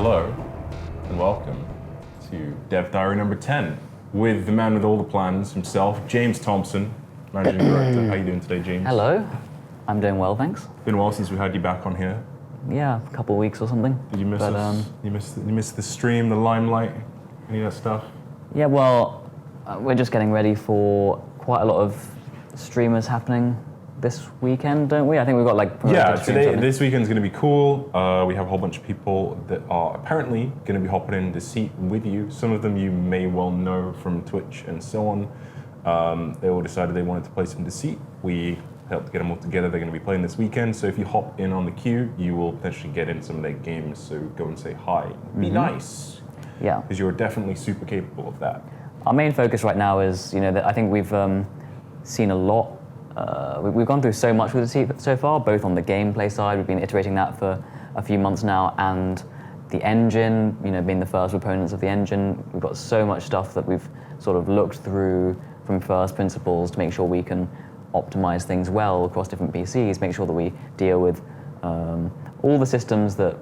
Hello and welcome to Dev Diary number 10 with the man with all the plans himself, James Thompson, Managing Director. How are you doing today, James? Hello, I'm doing well, thanks. Been a while since we had you back on here. Yeah, a couple of weeks or something. Did you miss us? You missed the stream, the limelight, any of that stuff? Yeah, well, we're just getting ready for quite a lot of streamers happening this weekend, don't we? I think we've got like this weekend's going to be cool. We have a whole bunch of people that are apparently going to be hopping in Deceit with you. Some of them you may well know from Twitch and so on. They all decided they wanted to play some Deceit. We helped get them all together. They're going to be playing this weekend. So if you hop in on the queue, you will potentially get in some of their games. So go and say hi. Be nice. Yeah. Because you're definitely super capable of that. Our main focus right now is, that I think we've seen a lot. We've gone through so much with Deceit so far, both on the gameplay side. We've been iterating that for a few months now, and the engine, being the first proponents of the engine, we've got so much stuff that we've sort of looked through from first principles to make sure we can optimize things well across different PCs, make sure that we deal with all the systems that,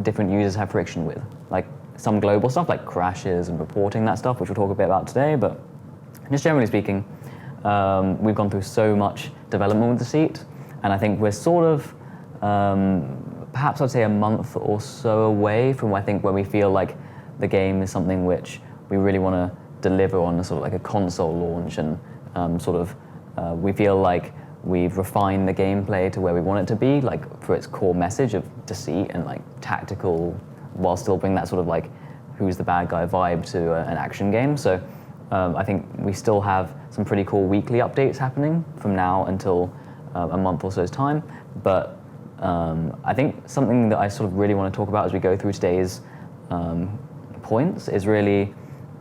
different users have friction with. Like some global stuff like crashes and reporting that stuff, which we'll talk a bit about today, but just generally speaking, we've gone through so much development with Deceit, and I think we're sort of, perhaps I'd say a month or so away from where we feel like the game is something which we really want to deliver on a sort of like a console launch, and we feel like we've refined the gameplay to where we want it to be, like for its core message of Deceit and like tactical, while still bringing that sort of like who's the bad guy vibe to an action game. So I think we still have some pretty cool weekly updates happening from now until a month or so's time. But I think something that I sort of really want to talk about as we go through today's points is really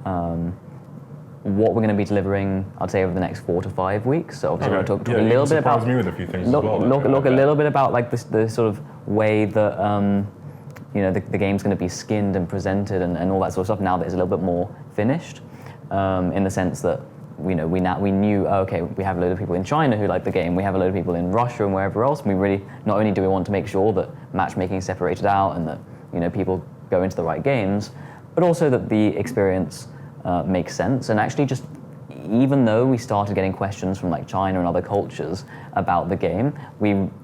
what we're going to be delivering, I'd say, over the next 4 to 5 weeks. So obviously we're going to talk a little bit about me with a few things look as a little bit about like the sort of way that the game's going to be skinned and presented and all that sort of stuff now that it's a little bit more finished. In the sense that we knew, okay, we have a load of people in China who like the game, we have a load of people in Russia and wherever else, and we really, not only do we want to make sure that matchmaking is separated out and that people go into the right games, but also that the experience makes sense. And actually just, even though we started getting questions from like China and other cultures about the game,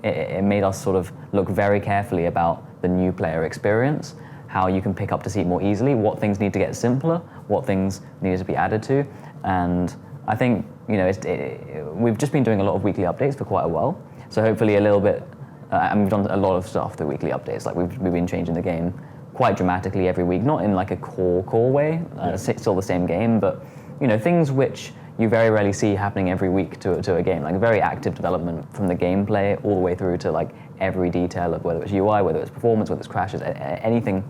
it made us sort of look very carefully about the new player experience, how you can pick up Deceit more easily, what things need to get simpler, what things need to be added to. And I think, we've just been doing a lot of weekly updates for quite a while. So hopefully a little bit, and we've done a lot of stuff through weekly updates. Like we've been changing the game quite dramatically every week, not in like a core way, it's still the same game, but things which you very rarely see happening every week to a game, like very active development from the gameplay all the way through to like every detail of whether it's UI, whether it's performance, whether it's crashes, anything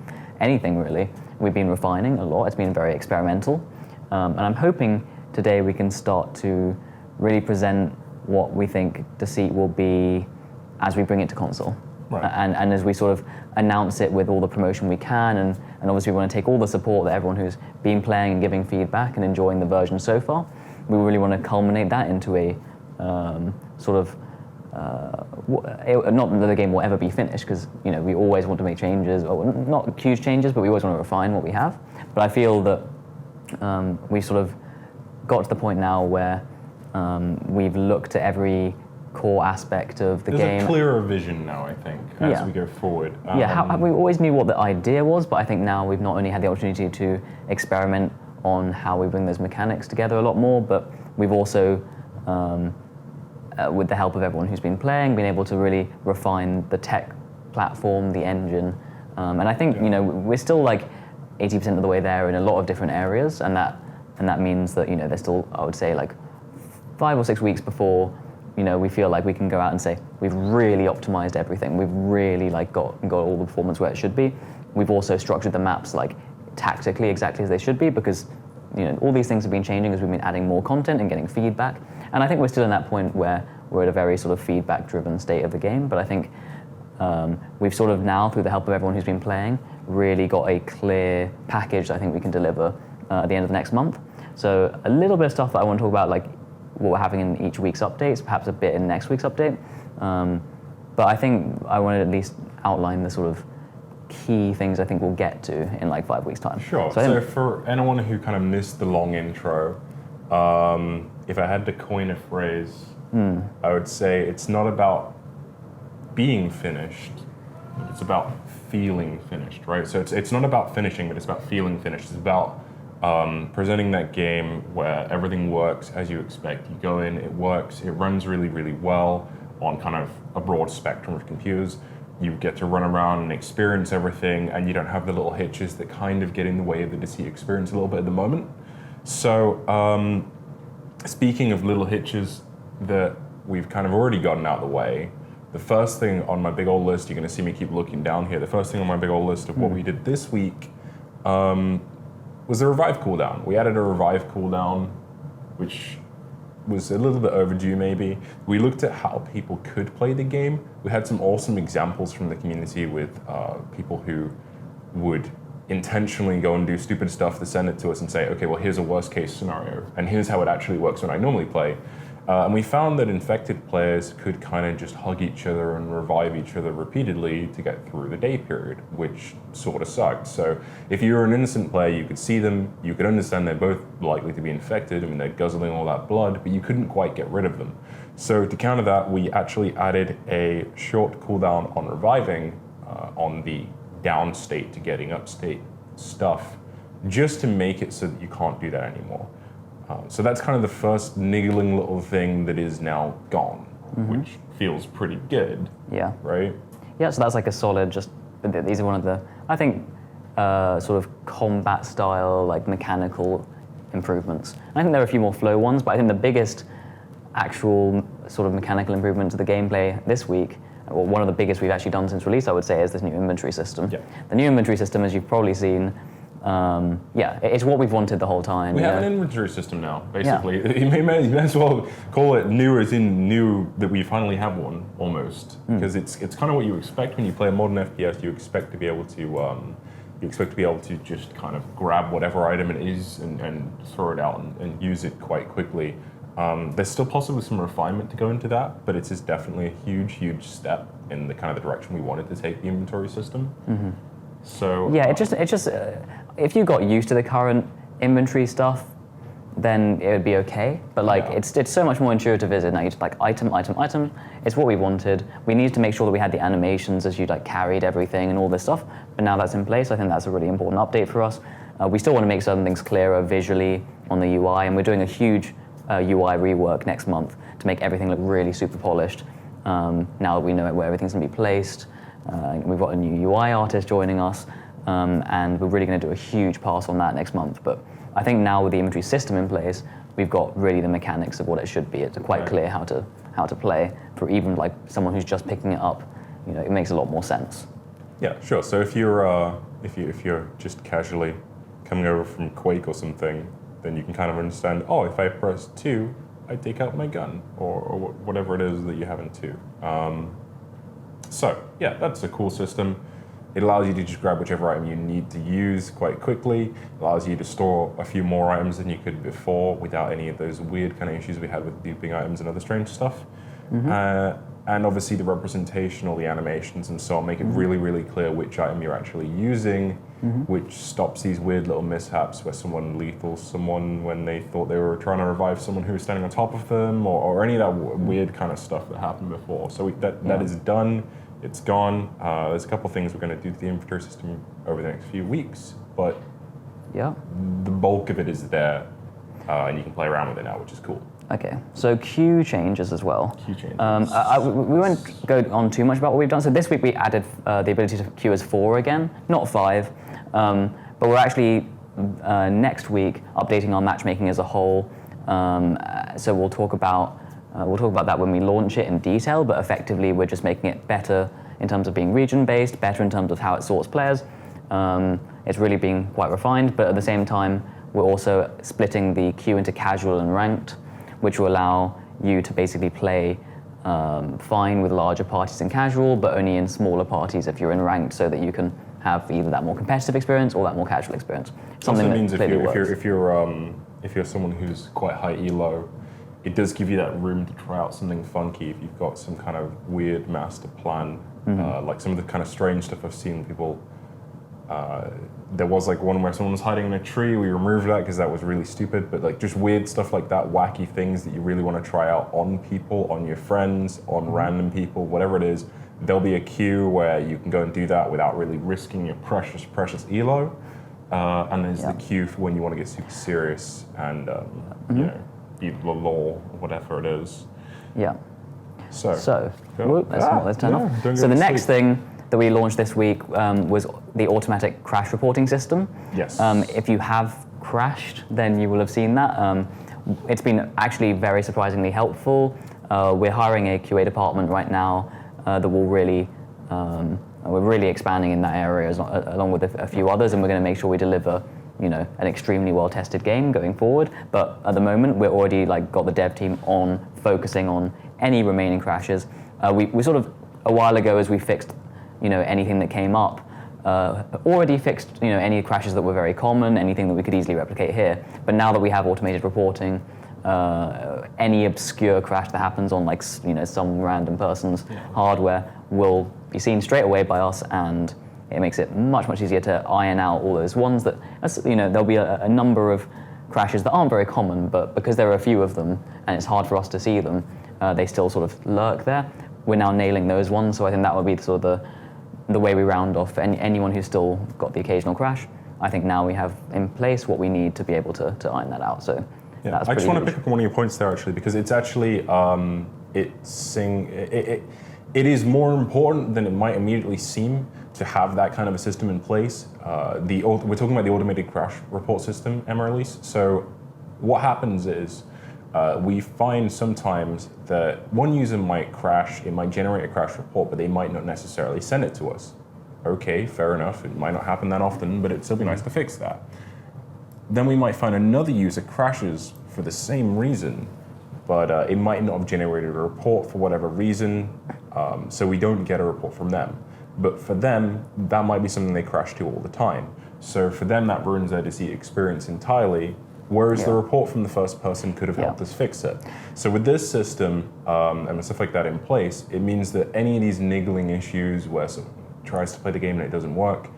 really. We've been refining a lot. It's been very experimental, and I'm hoping today we can start to really present what we think Deceit will be as we bring it to console. Right. And as we sort of announce it with all the promotion we can, and obviously we want to take all the support that everyone who's been playing and giving feedback and enjoying the version so far. We really want to culminate that into a not that the game will ever be finished, because we always want to make changes, or not huge changes, but we always want to refine what we have. But I feel that we sort of got to the point now where we've looked at every core aspect of the game. There's a clearer vision now, I think, as we go forward. We always knew what the idea was, but I think now we've not only had the opportunity to experiment on how we bring those mechanics together a lot more, but we've also, with the help of everyone who's been playing, been able to really refine the tech platform, the engine, and I think we're still like 80% of the way there in a lot of different areas, and that means that there's still, I would say, like 5 or 6 weeks before we feel like we can go out and say we've really optimized everything, we've really like got all the performance where it should be. We've also structured the maps like tactically exactly as they should be, because all these things have been changing as we've been adding more content and getting feedback. And I think we're still in that point where we're at a very sort of feedback-driven state of the game. But I think we've sort of now, through the help of everyone who's been playing, really got a clear package that I think we can deliver at the end of the next month. So a little bit of stuff that I want to talk about, like what we're having in each week's updates, perhaps a bit in next week's update. But I think I want to at least outline the sort of key things I think we'll get to in like 5 weeks' time. Sure. So, I So think, for anyone who kind of missed the long intro, if I had to coin a phrase, I would say it's not about being finished, it's about feeling finished, right? So it's not about finishing, but it's about feeling finished. It's about presenting that game where everything works as you expect. You go in, it works, it runs really, really well on kind of a broad spectrum of computers. You get to run around and experience everything, and you don't have the little hitches that kind of get in the way of the Deceit experience a little bit at the moment. So speaking of little hitches that we've kind of already gotten out of the way, the first thing on my big old list, you're going to see me keep looking down here, the first thing on my big old list of what we did this week was the revive cooldown. We added a revive cooldown, which was a little bit overdue maybe. We looked at how people could play the game. We had some awesome examples from the community with people who would intentionally go and do stupid stuff to send it to us and say, okay, well, here's a worst case scenario, and here's how it actually works when I normally play. And we found that infected players could kind of just hug each other and revive each other repeatedly to get through the day period, which sort of sucked. So if you were an innocent player, you could see them, you could understand they're both likely to be infected. I mean, they're guzzling all that blood, but you couldn't quite get rid of them. So to counter that, we actually added a short cooldown on reviving on the down state to getting up state stuff, just to make it so that you can't do that anymore. So that's kind of the first niggling little thing that is now gone, which feels pretty good. yeah. Right? Yeah, so that's like a solid, just, these are one of the, I think, sort of combat style, like mechanical improvements. I think there are a few more flow ones, but I think the biggest actual sort of mechanical improvement to the gameplay this week, or one of the biggest we've actually done since release, I would say, is this new inventory system. Yeah. The new inventory system, as you've probably seen, it's what we've wanted the whole time. We have an inventory system now, basically. You may as well call it new as in new that we finally have one, almost. Because it's kind of what you expect when you play a modern FPS. You expect to be able to just kind of grab whatever item it is and throw it out and use it quite quickly. There's still possibly some refinement to go into that, but it is definitely a huge, huge step in the kind of the direction we wanted to take the inventory system. So yeah, it just if you got used to the current inventory stuff, then it would be okay. But like it's so much more intuitive, is it? Now you just like item. It's what we wanted. We needed to make sure that we had the animations as you like carried everything and all this stuff. But now that's in place. I think that's a really important update for us. We still want to make certain things clearer visually on the UI, and we're doing a huge UI rework next month to make everything look really super polished. Now that we know where everything's going to be placed. We've got a new UI artist joining us, and we're really going to do a huge pass on that next month. But I think now with the inventory system in place, we've got really the mechanics of what it should be. It's quite clear how to play for even like someone who's just picking it up. You know, it makes a lot more sense. yeah, sure. So if you're just casually coming over from Quake or something, then you can kind of understand. Oh, if I press 2, I take out my gun, or whatever it is that you have in 2. So yeah, that's a cool system. It allows you to just grab whichever item you need to use quite quickly. It allows you to store a few more items than you could before without any of those weird kind of issues we had with duping items and other strange stuff. And obviously the representation, all the animations and so on, make it really, really clear which item you're actually using, which stops these weird little mishaps where someone lethals someone when they thought they were trying to revive someone who was standing on top of them, or any of that weird kind of stuff that happened before. So that is done. It's gone. There's a couple things we're going to do to the inventory system over the next few weeks, but the bulk of it is there, and you can play around with it now, which is cool. Okay, so queue changes as well. Queue changes. We won't go on too much about what we've done. So this week we added the ability to queue as 4 again, not 5. But we're actually next week updating our matchmaking as a whole. So we'll talk about that when we launch it in detail. But effectively, we're just making it better in terms of being region-based, better in terms of how it sorts players. It's really being quite refined. But at the same time, we're also splitting the queue into casual and ranked, which will allow you to basically play fine with larger parties in casual, but only in smaller parties if you're in ranked, so that you can have either that more competitive experience or that more casual experience. Something that means if you're someone who's quite high elo, it does give you that room to try out something funky if you've got some kind of weird master plan, like some of the kind of strange stuff I've seen people There was like one where someone was hiding in a tree. We removed that because that was really stupid. But like just weird stuff like that, wacky things that you really want to try out on people, on your friends, on random people, whatever it is. There'll be a queue where you can go and do that without really risking your precious elo. And there's the queue for when you want to get super serious and you know, be the law, whatever it is. Yeah. So let's turn off. So the next thing that we launched this week was the automatic crash reporting system. Yes. If you have crashed, then you will have seen that. It's been actually very surprisingly helpful. We're hiring a QA department right now that will really, we're really expanding in that area along with a few others, and we're going to make sure we deliver, you know, an extremely well-tested game going forward. But at the moment, we're already like got the dev team on focusing on any remaining crashes. We sort of a while ago, as we fixed, you know, anything that came up, already fixed, you know, any crashes that were very common, anything that we could easily replicate here. But now that we have automated reporting, any obscure crash that happens on like, you know, some random person's hardware will be seen straight away by us, and it makes it much easier to iron out all those ones that, you know, there'll be a number of crashes that aren't very common, but because there are a few of them and it's hard for us to see them, they still sort of lurk there. We're now nailing those ones, so I think that would be sort of the way we round off anyone who's still got the occasional crash. I think now we have in place what we need to be able to iron that out. So yeah, I just want to pick up on one of your points there actually, because it's actually it is more important than it might immediately seem to have that kind of a system in place. We're talking about the automated crash report system, Emeralise. So what happens is we find sometimes that one user might crash, it might generate a crash report, but they might not necessarily send it to us. Okay, fair enough, it might not happen that often, but it'd still be nice to fix that. Then we might find another user crashes for the same reason, but it might not have generated a report for whatever reason, so we don't get a report from them. But for them, that might be something they crash to all the time. So for them, that ruins their Deceit experience entirely, whereas the report from the first person could have helped us fix it. So with this system and stuff like that in place, it means that any of these niggling issues where someone tries to play the game and it doesn't work,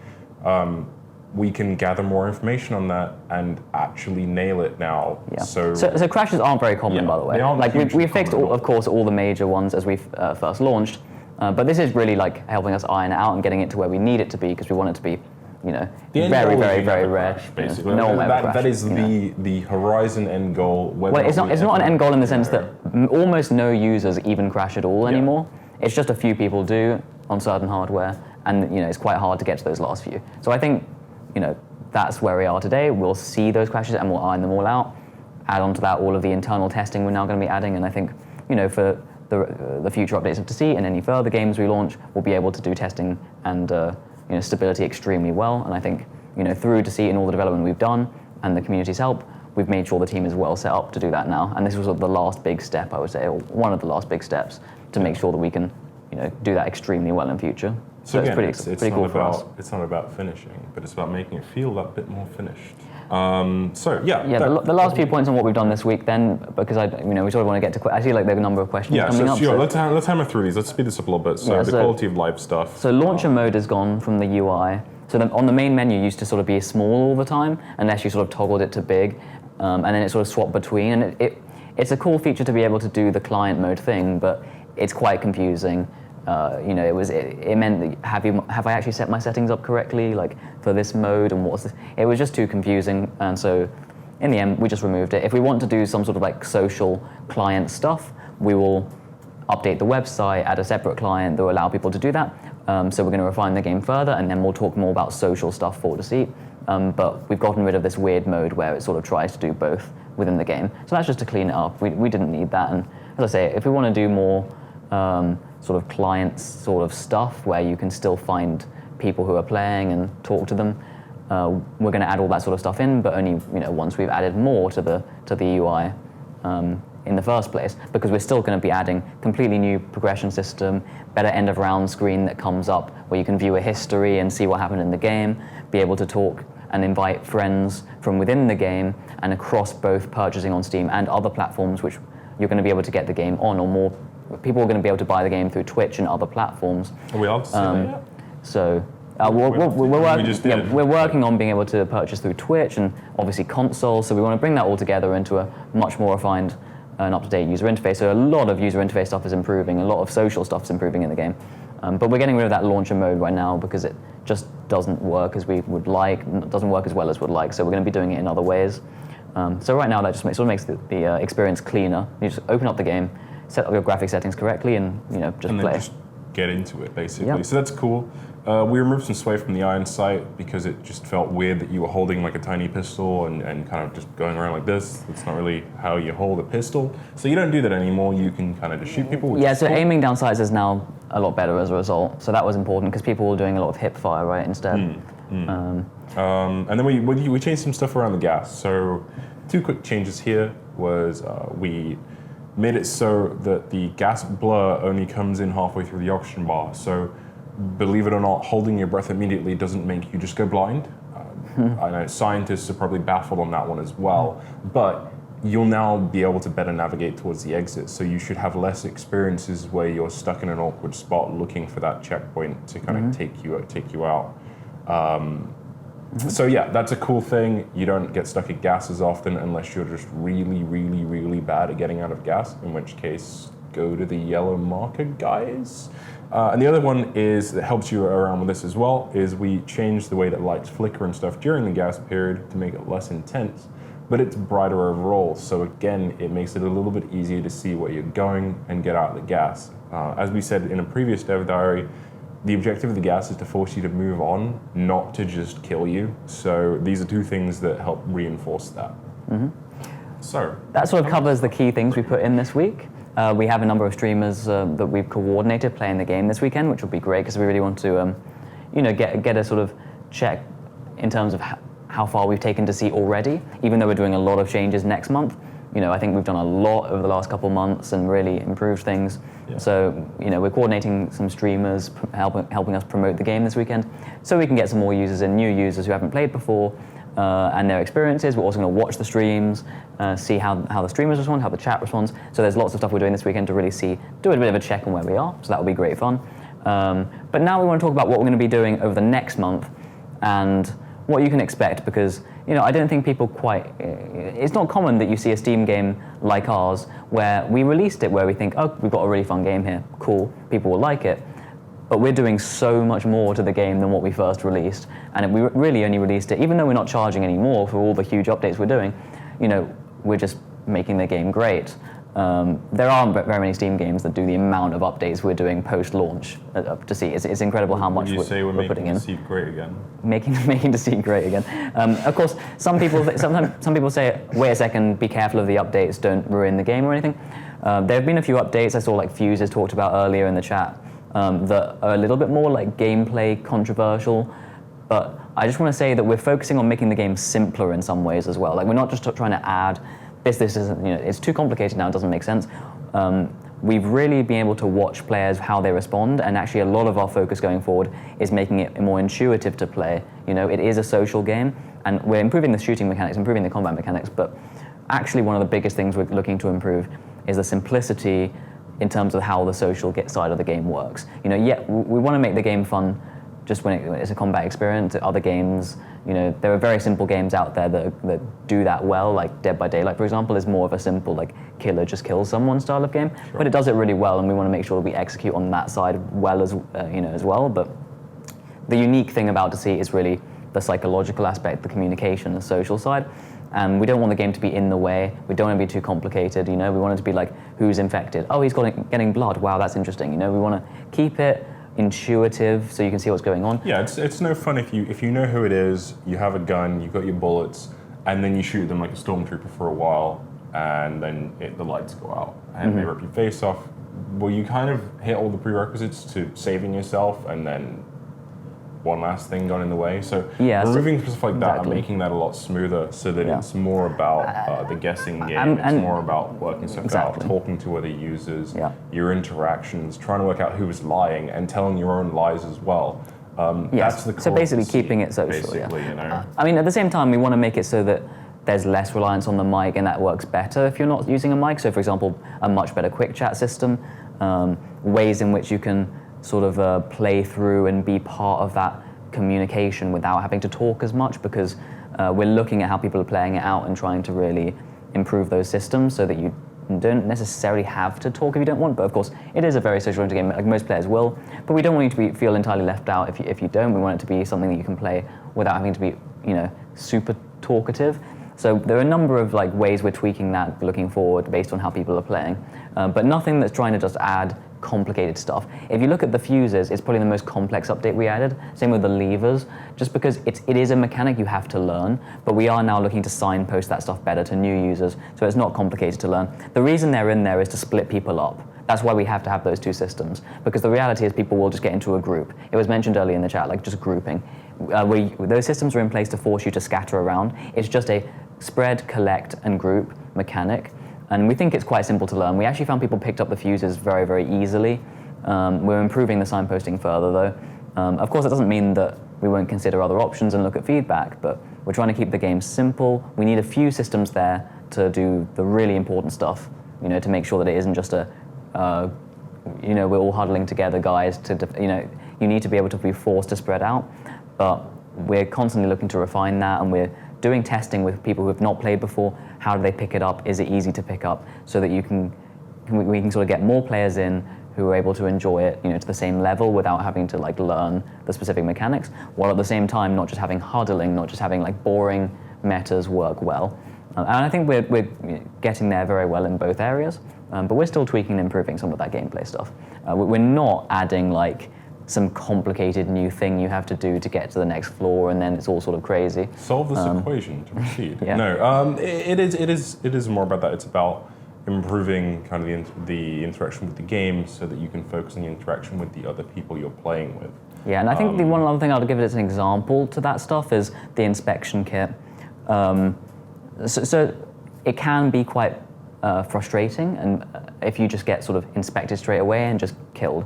we can gather more information on that and actually nail it now. Yeah. So crashes aren't very common, by the way. Like we fixed, of course, all the major ones as we first launched, but this is really like helping us iron it out and getting it to where we need it to be, because we want it to be, you know, very rare. Crash, basically. No one will ever crash, that is the horizon end goal. Well, it's not an end goal in the sense that almost no users even crash at all anymore. It's just a few people do on certain hardware, and you know, it's quite hard to get to those last few. So I think, you know, that's where we are today. We'll see those crashes and we'll iron them all out. Add on to that all of the internal testing we're now going to be adding, and I think, you know, for the future updates of Deceit and any further games we launch, we'll be able to do testing and you know, stability extremely well. And I think, you know, through Deceit and all the development we've done and the community's help, we've made sure the team is well set up to do that now. And this was the last big step, I would say, or one of the last big steps to make sure that we can, you know, do that extremely well in future. So again, it's pretty cool for us. It's not about finishing, but it's about making it feel that bit more finished. The last few points on what we've done this week, then, because we sort of want to get to. I feel like there are a number of questions coming up. Yeah, let's hammer through these. Let's speed this up a little bit. So the quality of life stuff. So launcher mode has gone from the UI. So on the main menu used to sort of be small all the time, unless you sort of toggled it to big, and then it sort of swapped between. And it's a cool feature to be able to do the client mode thing, but it's quite confusing. You know, it meant that have I actually set my settings up correctly, like for this mode, and what's this? It was just too confusing, and so in the end we just removed it. If we want to do some sort of like social client stuff, we will update the website, add a separate client that will allow people to do that. So we're going to refine the game further, and then we'll talk more about social stuff for Deceit. But we've gotten rid of this weird mode where it sort of tries to do both within the game. So that's just to clean it up. We didn't need that, and as I say, if we want to do more sort of client sort of stuff where you can still find people who are playing and talk to them, we're going to add all that sort of stuff in, but only, you know, once we've added more to the UI in the first place, because we're still going to be adding completely new progression system, better end of round screen that comes up where you can view a history and see what happened in the game, be able to talk and invite friends from within the game and across both purchasing on Steam and other platforms which you're going to be able to get the game on, or more people are going to be able to buy the game through Twitch and other platforms. Are we allowed to say that yet? So We just did. we're working on being able to purchase through Twitch and obviously console, so we want to bring that all together into a much more refined and up-to-date user interface. So a lot of user interface stuff is improving, a lot of social stuff is improving in the game. But we're getting rid of that launcher mode right now because it just doesn't work as we would like, doesn't work as well as we'd like, so we're going to be doing it in other ways. So right now that just makes the experience cleaner. You just open up the game, set up your graphic settings correctly, and just play. Just get into it, basically. Yep. So that's cool. We removed some sway from the iron sight because it just felt weird that you were holding like a tiny pistol and kind of just going around like this. That's not really how you hold a pistol. So you don't do that anymore. You can kind of just shoot people. Yeah, so aiming down sights is now a lot better as a result. So that was important because people were doing a lot of hip fire, right, instead. And then we changed some stuff around the gas. So 2 quick changes here was we made it so that the gas blur only comes in halfway through the oxygen bar. So believe it or not, holding your breath immediately doesn't make you just go blind. I know scientists are probably baffled on that one as well, but you'll now be able to better navigate towards the exit. So you should have less experiences where you're stuck in an awkward spot looking for that checkpoint to kind of take you out. So yeah, that's a cool thing. You don't get stuck at gas as often unless you're just really, really, really bad at getting out of gas, in which case, go to the yellow marker, guys. And the other one is that helps you around with this as well, is we changed the way that lights flicker and stuff during the gas period to make it less intense, but it's brighter overall. So again, it makes it a little bit easier to see where you're going and get out of the gas. As we said in a previous dev diary, the objective of the gas is to force you to move on, not to just kill you. So these are 2 things that help reinforce that. So that sort of covers the key things we put in this week. We have a number of streamers that we've coordinated playing the game this weekend, which will be great because we really want to, get a sort of check in terms of how far we've taken Deceit already. Even though we're doing a lot of changes next month, I think we've done a lot over the last couple of months and really improved things. Yeah. So, we're coordinating some streamers, helping us promote the game this weekend, so we can get some more users in, new users who haven't played before, and their experiences. We're also going to watch the streams, see how the streamers respond, how the chat responds. So there's lots of stuff we're doing this weekend to really do a bit of a check on where we are. So that will be great fun. But now we want to talk about what we're going to be doing over the next month and what you can expect, because I don't think people it's not common that you see a Steam game like ours where we released it where we think, oh, we've got a really fun game here, cool, people will like it. But we're doing so much more to the game than what we first released. And we really only released it, even though we're not charging any more for all the huge updates we're doing, we're just making the game great. There aren't very many Steam games that do the amount of updates we're doing post-launch to see. It's incredible how much we're putting in. Making Deceit great again. Making Deceit great again. Of course, some people say, wait a second, be careful of the updates, don't ruin the game or anything. There have been a few updates. I saw like Fuses talked about earlier in the chat that are a little bit more like gameplay controversial, but I just want to say that we're focusing on making the game simpler in some ways as well. Like we're not just trying to add this isn't, it's too complicated now, it doesn't make sense. We've really been able to watch players, how they respond, and actually a lot of our focus going forward is making it more intuitive to play. It is a social game, and we're improving the shooting mechanics, improving the combat mechanics, but actually one of the biggest things we're looking to improve is the simplicity in terms of how the social side of the game works. We want to make the game fun just when it's a combat experience. Other games, there are very simple games out there that do that well, like Dead by Daylight, for example, is more of a simple, like, killer just kills someone style of game, sure. But it does it really well, and we want to make sure that we execute on that side well as well. But the unique thing about Deceit is really the psychological aspect, the communication, the social side. And we don't want the game to be in the way. We don't want to be too complicated. We want it to be like, who's infected? Oh, he's getting blood. Wow, that's interesting. We want to keep it intuitive so you can see what's going on. Yeah, it's no fun if you know who it is, you have a gun, you've got your bullets, and then you shoot them like a stormtrooper for a while, and then the lights go out and they rip your face off. Well, you kind of hit all the prerequisites to saving yourself, and then one last thing got in the way. So removing stuff like that and making that a lot smoother so that it's more about the guessing game, it's more about working stuff out, talking to other users, your interactions, trying to work out who is lying and telling your own lies as well. That's the core. So basically keeping it social. I mean, at the same time, we want to make it so that there's less reliance on the mic and that works better if you're not using a mic. So for example, a much better quick chat system, ways in which you can sort of play through and be part of that communication without having to talk as much, because we're looking at how people are playing it out and trying to really improve those systems so that you don't necessarily have to talk if you don't want, but of course it is a very social-oriented game, like most players will, but we don't want you to feel entirely left out if you don't. We want it to be something that you can play without having to be, super talkative. So there are a number of like ways we're tweaking that looking forward based on how people are playing, but nothing that's trying to just add complicated stuff. If you look at the fuses, it's probably the most complex update we added. Same with the levers, just because it is a mechanic you have to learn, but we are now looking to signpost that stuff better to new users, so it's not complicated to learn. The reason they're in there is to split people up. That's why we have to have those two systems, because the reality is people will just get into a group. It was mentioned earlier in the chat, like just grouping. Those systems are in place to force you to scatter around. It's just a spread, collect, and group mechanic. And we think it's quite simple to learn. We actually found people picked up the fuses very, very easily. We're improving the signposting further though. Of course, that doesn't mean that we won't consider other options and look at feedback, but we're trying to keep the game simple. We need a few systems there to do the really important stuff, to make sure that it isn't just we're all huddling together, guys, you need to be able to be forced to spread out. But we're constantly looking to refine that, and we're doing testing with people who have not played before. How do they pick it up? Is it easy to pick up? So that we can sort of get more players in who are able to enjoy it, to the same level without having to like learn the specific mechanics, while at the same time not just having huddling, not just having like boring metas work well. And I think we're getting there very well in both areas, but we're still tweaking and improving some of that gameplay stuff. We're not adding like some complicated new thing you have to do to get to the next floor, and then it's all sort of crazy. Solve this equation to proceed. Yeah. No, it is more about that. It's about improving kind of the interaction with the game, so that you can focus on the interaction with the other people you're playing with. Yeah, and I think the one other thing I'll give it as an example to that stuff is the inspection kit. So it can be quite frustrating, and if you just get sort of inspected straight away and just killed.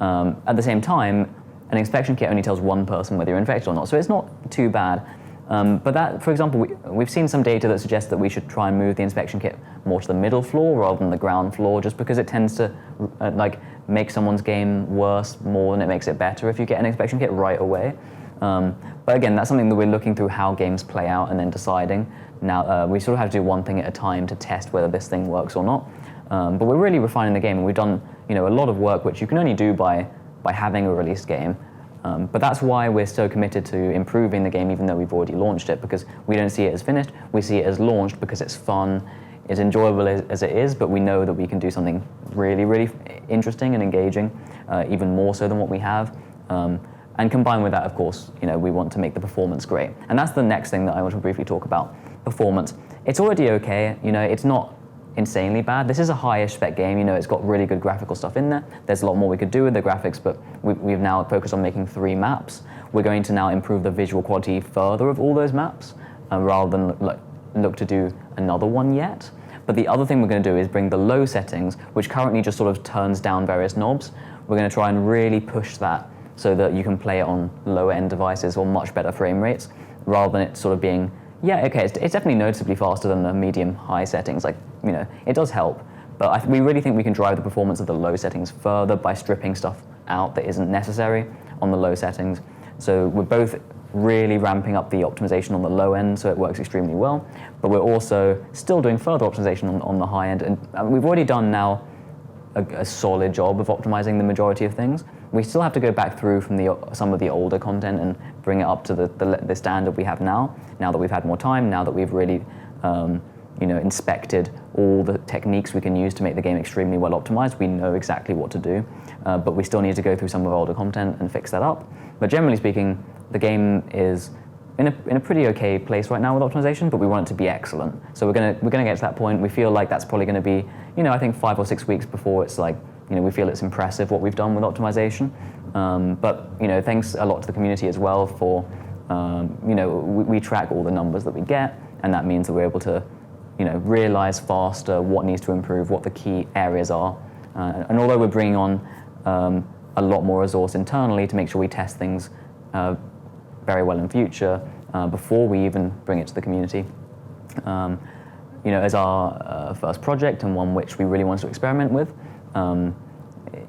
At the same time, an inspection kit only tells one person whether you're infected or not, so it's not too bad. But that, for example, we've seen some data that suggests that we should try and move the inspection kit more to the middle floor rather than the ground floor, just because it tends to make someone's game worse more than it makes it better if you get an inspection kit right away. But again, that's something that we're looking through how games play out and then deciding. Now, we sort of have to do one thing at a time to test whether this thing works or not. But we're really refining the game, and we've done a lot of work which you can only do by having a released game. But that's why we're so committed to improving the game, even though we've already launched it, because we don't see it as finished. We see it as launched because it's fun, it's enjoyable as it is, but we know that we can do something really, really interesting and engaging, even more so than what we have. And combined with that, of course, we want to make the performance great. And that's the next thing that I want to briefly talk about, performance. It's already okay, it's not insanely bad. This is a high-ish spec game, it's got really good graphical stuff in there. There's a lot more we could do with the graphics, but we've now focused on making 3 maps. We're going to now improve the visual quality further of all those maps, rather than look to do another one yet. But the other thing we're going to do is bring the low settings, which currently just sort of turns down various knobs. We're going to try and really push that so that you can play it on lower-end devices or much better frame rates, rather than it sort of being, it's definitely noticeably faster than the medium-high settings. It does help, but we really think we can drive the performance of the low settings further by stripping stuff out that isn't necessary on the low settings. So we're both really ramping up the optimization on the low end, so it works extremely well, but we're also still doing further optimization on the high end, and we've already done now a solid job of optimizing the majority of things. We still have to go back through from some of the older content and bring it up to the standard we have now that we've had more time, now that we've really inspected all the techniques we can use to make the game extremely well optimized. We know exactly what to do, but we still need to go through some of our older content and fix that up. But generally speaking, the game is in a pretty okay place right now with optimization, but we want it to be excellent. So we're gonna get to that point. We feel like that's probably gonna be, I think 5 or 6 weeks before it's like, we feel it's impressive what we've done with optimization. But thanks a lot to the community as well for, we track all the numbers that we get, and that means that we're able to, realize faster what needs to improve, what the key areas are. And although we're bringing on a lot more resource internally to make sure we test things very well in future before we even bring it to the community. As our first project, and one which we really wanted to experiment with,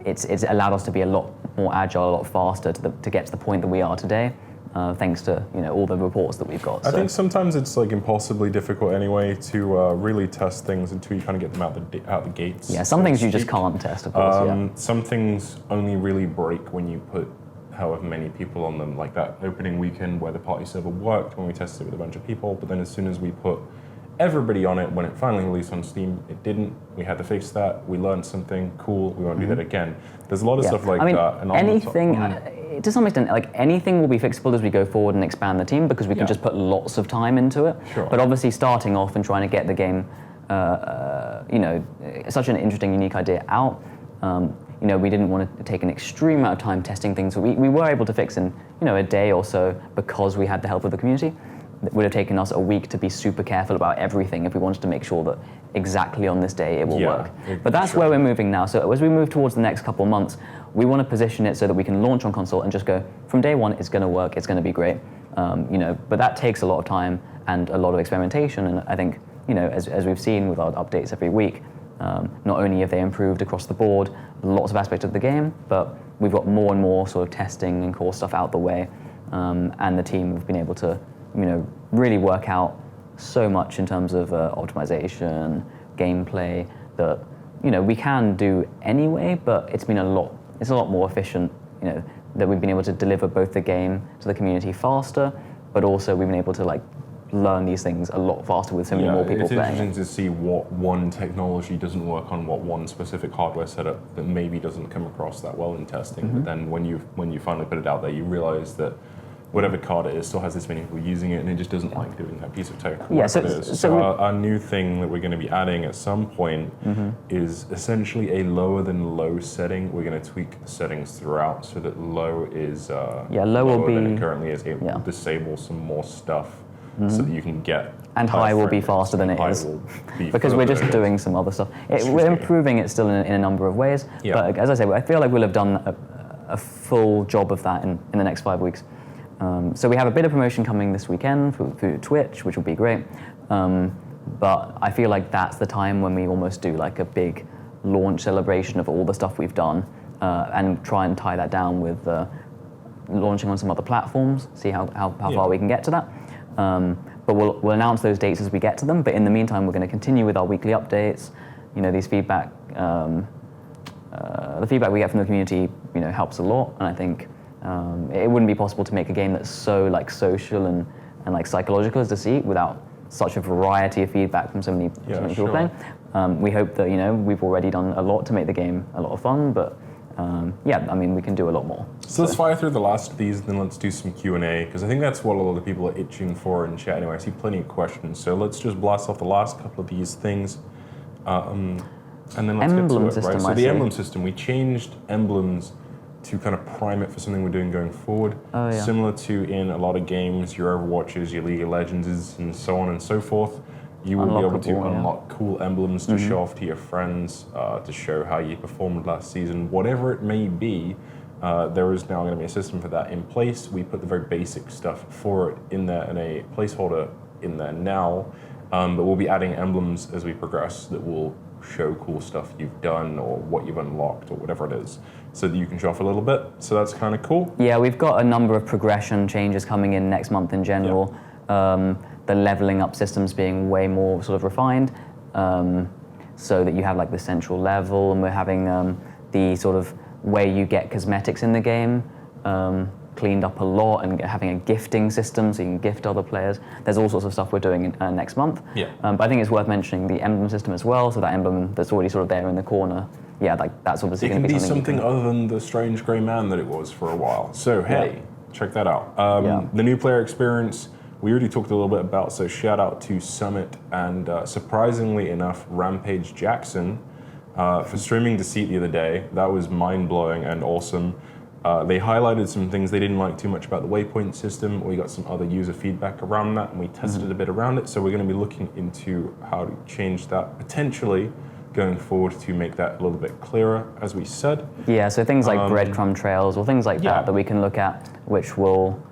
it's allowed us to be a lot more agile, a lot faster to get to the point that we are today. thanks to all the reports that we've got. I think sometimes it's like impossibly difficult anyway to really test things until you kind of get them out the gates. Yeah, some things you just can't test, of course. Some things only really break when you put however many people on them, like that opening weekend where the party server worked when we tested it with a bunch of people, but then as soon as we put everybody on it, when it finally released on Steam, it didn't. We had to fix that. We learned something cool. We want to do that again. There's a lot of stuff like that. And anything, to some extent, like anything will be fixable as we go forward and expand the team because we can just put lots of time into it. Sure. But obviously, starting off and trying to get the game, such an interesting, unique idea out. We didn't want to take an extreme amount of time testing things. So we were able to fix in a day or so because we had the help of the community. It would have taken us a week to be super careful about everything if we wanted to make sure that exactly on this day it will work. But that's where we're moving now. So as we move towards the next couple of months, we want to position it so that we can launch on console and just go, from day one, it's going to work, it's going to be great. But that takes a lot of time and a lot of experimentation. And I think, as we've seen with our updates every week, not only have they improved across the board, lots of aspects of the game, but we've got more and more sort of testing and core stuff out the way. And the team have been able to really work out so much in terms of optimization, gameplay that we can do anyway, but it's a lot more efficient, that we've been able to deliver both the game to the community faster, but also we've been able to learn these things a lot faster with so many more people playing. It's interesting to see what one technology doesn't work on what one specific hardware setup that maybe doesn't come across that well in testing, but then when you finally put it out there, you realize that whatever card it is still has this many people using it, and it just doesn't like doing that piece of tech. So our new thing that we're going to be adding at some point is essentially a lower than low setting. We're going to tweak the settings throughout so that low is low will be than it currently is. It will disable some more stuff so that you can get. And high will be faster than it is because we're just doing some other stuff. We're improving it still in a number of ways. But as I say, I feel like we'll have done a full job of that in the next 5 weeks. So we have a bit of promotion coming this weekend through Twitch, which will be great. But I feel like that's the time when we almost do like a big launch celebration of all the stuff we've done and try and tie that down with launching on some other platforms, see how far we can get to that. But we'll announce those dates as we get to them. But in the meantime, we're going to continue with our weekly updates. These feedback, the feedback we get from the community, helps a lot. And I think it wouldn't be possible to make a game that's so social and psychological as Deceit without such a variety of feedback from so many people playing. We hope that we've already done a lot to make the game a lot of fun, but we can do a lot more. So let's fire through the last of these, and then let's do some Q&A, because I think that's what a lot of people are itching for in chat anyway. I see plenty of questions, so let's just blast off the last couple of these things, and then let's emblem get to it, system, right? So the emblem system, we changed emblems to kind of prime it for something we're doing going forward. Similar to in a lot of games, your Overwatches, your League of Legends, and so on and so forth. You will be able to unlock cool emblems to show off to your friends, to show how you performed last season, whatever it may be. There is now going to be a system for that in place. We put the very basic stuff for it in there and a placeholder in there now, but we'll be adding emblems as we progress that will show cool stuff you've done or what you've unlocked or whatever it is, so that you can show off a little bit. So that's kind of cool. Yeah, we've got a number of progression changes coming in next month in general. The leveling up systems being way more sort of refined, so that you have like the central level, and we're having the sort of way you get cosmetics in the game cleaned up a lot, and having a gifting system so you can gift other players. There's all sorts of stuff we're doing next month. But I think it's worth mentioning the emblem system as well. So that emblem that's already sort of there in the corner, that's obviously going to be something other than the strange grey man that it was for a while. So hey, check that out. The new player experience we already talked a little bit about, so shout out to Summit and surprisingly enough, Rampage Jackson for streaming Deceit the other day. That was mind-blowing and awesome. They highlighted some things they didn't like too much about the waypoint system. We got some other user feedback around that, and we tested a bit around it. So we're going to be looking into how to change that potentially going forward to make that a little bit clearer, as we said. Yeah, so things like breadcrumb trails or things like that we can look at, which will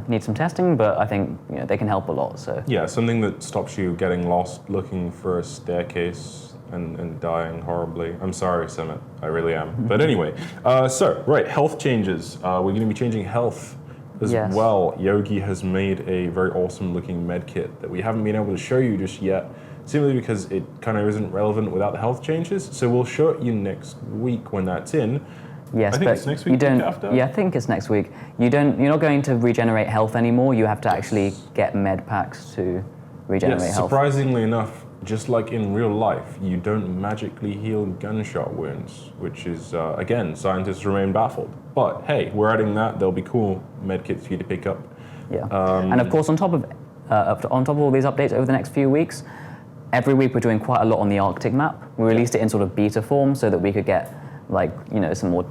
need some testing, but I think they can help a lot. So something that stops you getting lost looking for a staircase and dying horribly. I'm sorry, Summit, I really am. But anyway, health changes. We're going to be changing health as Yes. well. Yogi has made a very awesome looking med kit that we haven't been able to show you just yet, simply because it kind of isn't relevant without the health changes. So we'll show it you next week when that's in. Yes, I think but it's next week, you don't. week after? Yeah, I think it's next week. You're not going to regenerate health anymore. You have to actually get med packs to regenerate Yes, health. surprisingly enough, just like in real life, you don't magically heal gunshot wounds, which is, again, scientists remain baffled. But hey, we're adding that. There'll be cool medkits for you to pick up. Yeah, and of course, on top of all these updates over the next few weeks, every week we're doing quite a lot on the Arctic map. We released it in sort of beta form so that we could get some more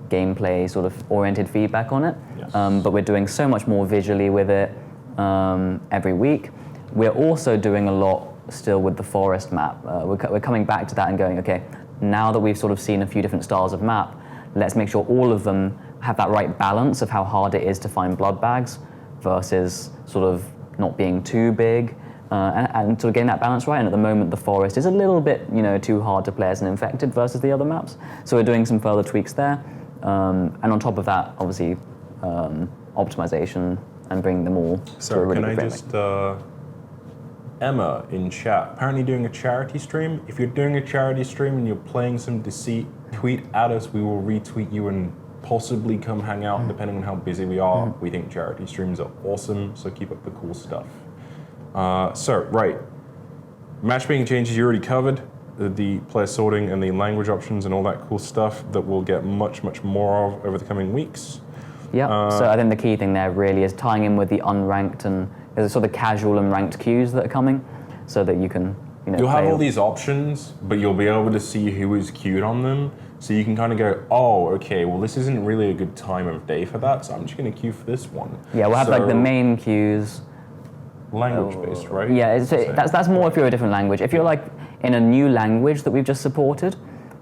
gameplay sort of oriented feedback on it. Yes. But we're doing so much more visually with it every week. We're also doing a lot still with the forest map. We're coming back to that and going, okay, now that we've sort of seen a few different styles of map, let's make sure all of them have that right balance of how hard it is to find blood bags versus sort of not being too big. And sort of getting that balance right. And at the moment, the forest is a little bit, too hard to play as an infected versus the other maps. So we're doing some further tweaks there. And on top of that, obviously, optimization and bringing them all to a really good framework. Emma in chat, apparently doing a charity stream. If you're doing a charity stream and you're playing some Deceit, tweet at us. We will retweet you and possibly come hang out, depending on how busy we are. We think charity streams are awesome, so keep up the cool stuff. Right, matchmaking changes you already covered, the player sorting and the language options and all that cool stuff that we'll get much, much more of over the coming weeks. Yeah, so I think the key thing there really is tying in with the unranked and there's sort of casual and ranked queues that are coming so that you can, You'll have all these options, but you'll be able to see who is queued on them. So you can kind of go, oh, okay, well, this isn't really a good time of day for that, so I'm just going to queue for this one. Yeah, we'll have like the main queues. Language-based, right? Yeah, that's more if you're a different language. If you're like in a new language that we've just supported,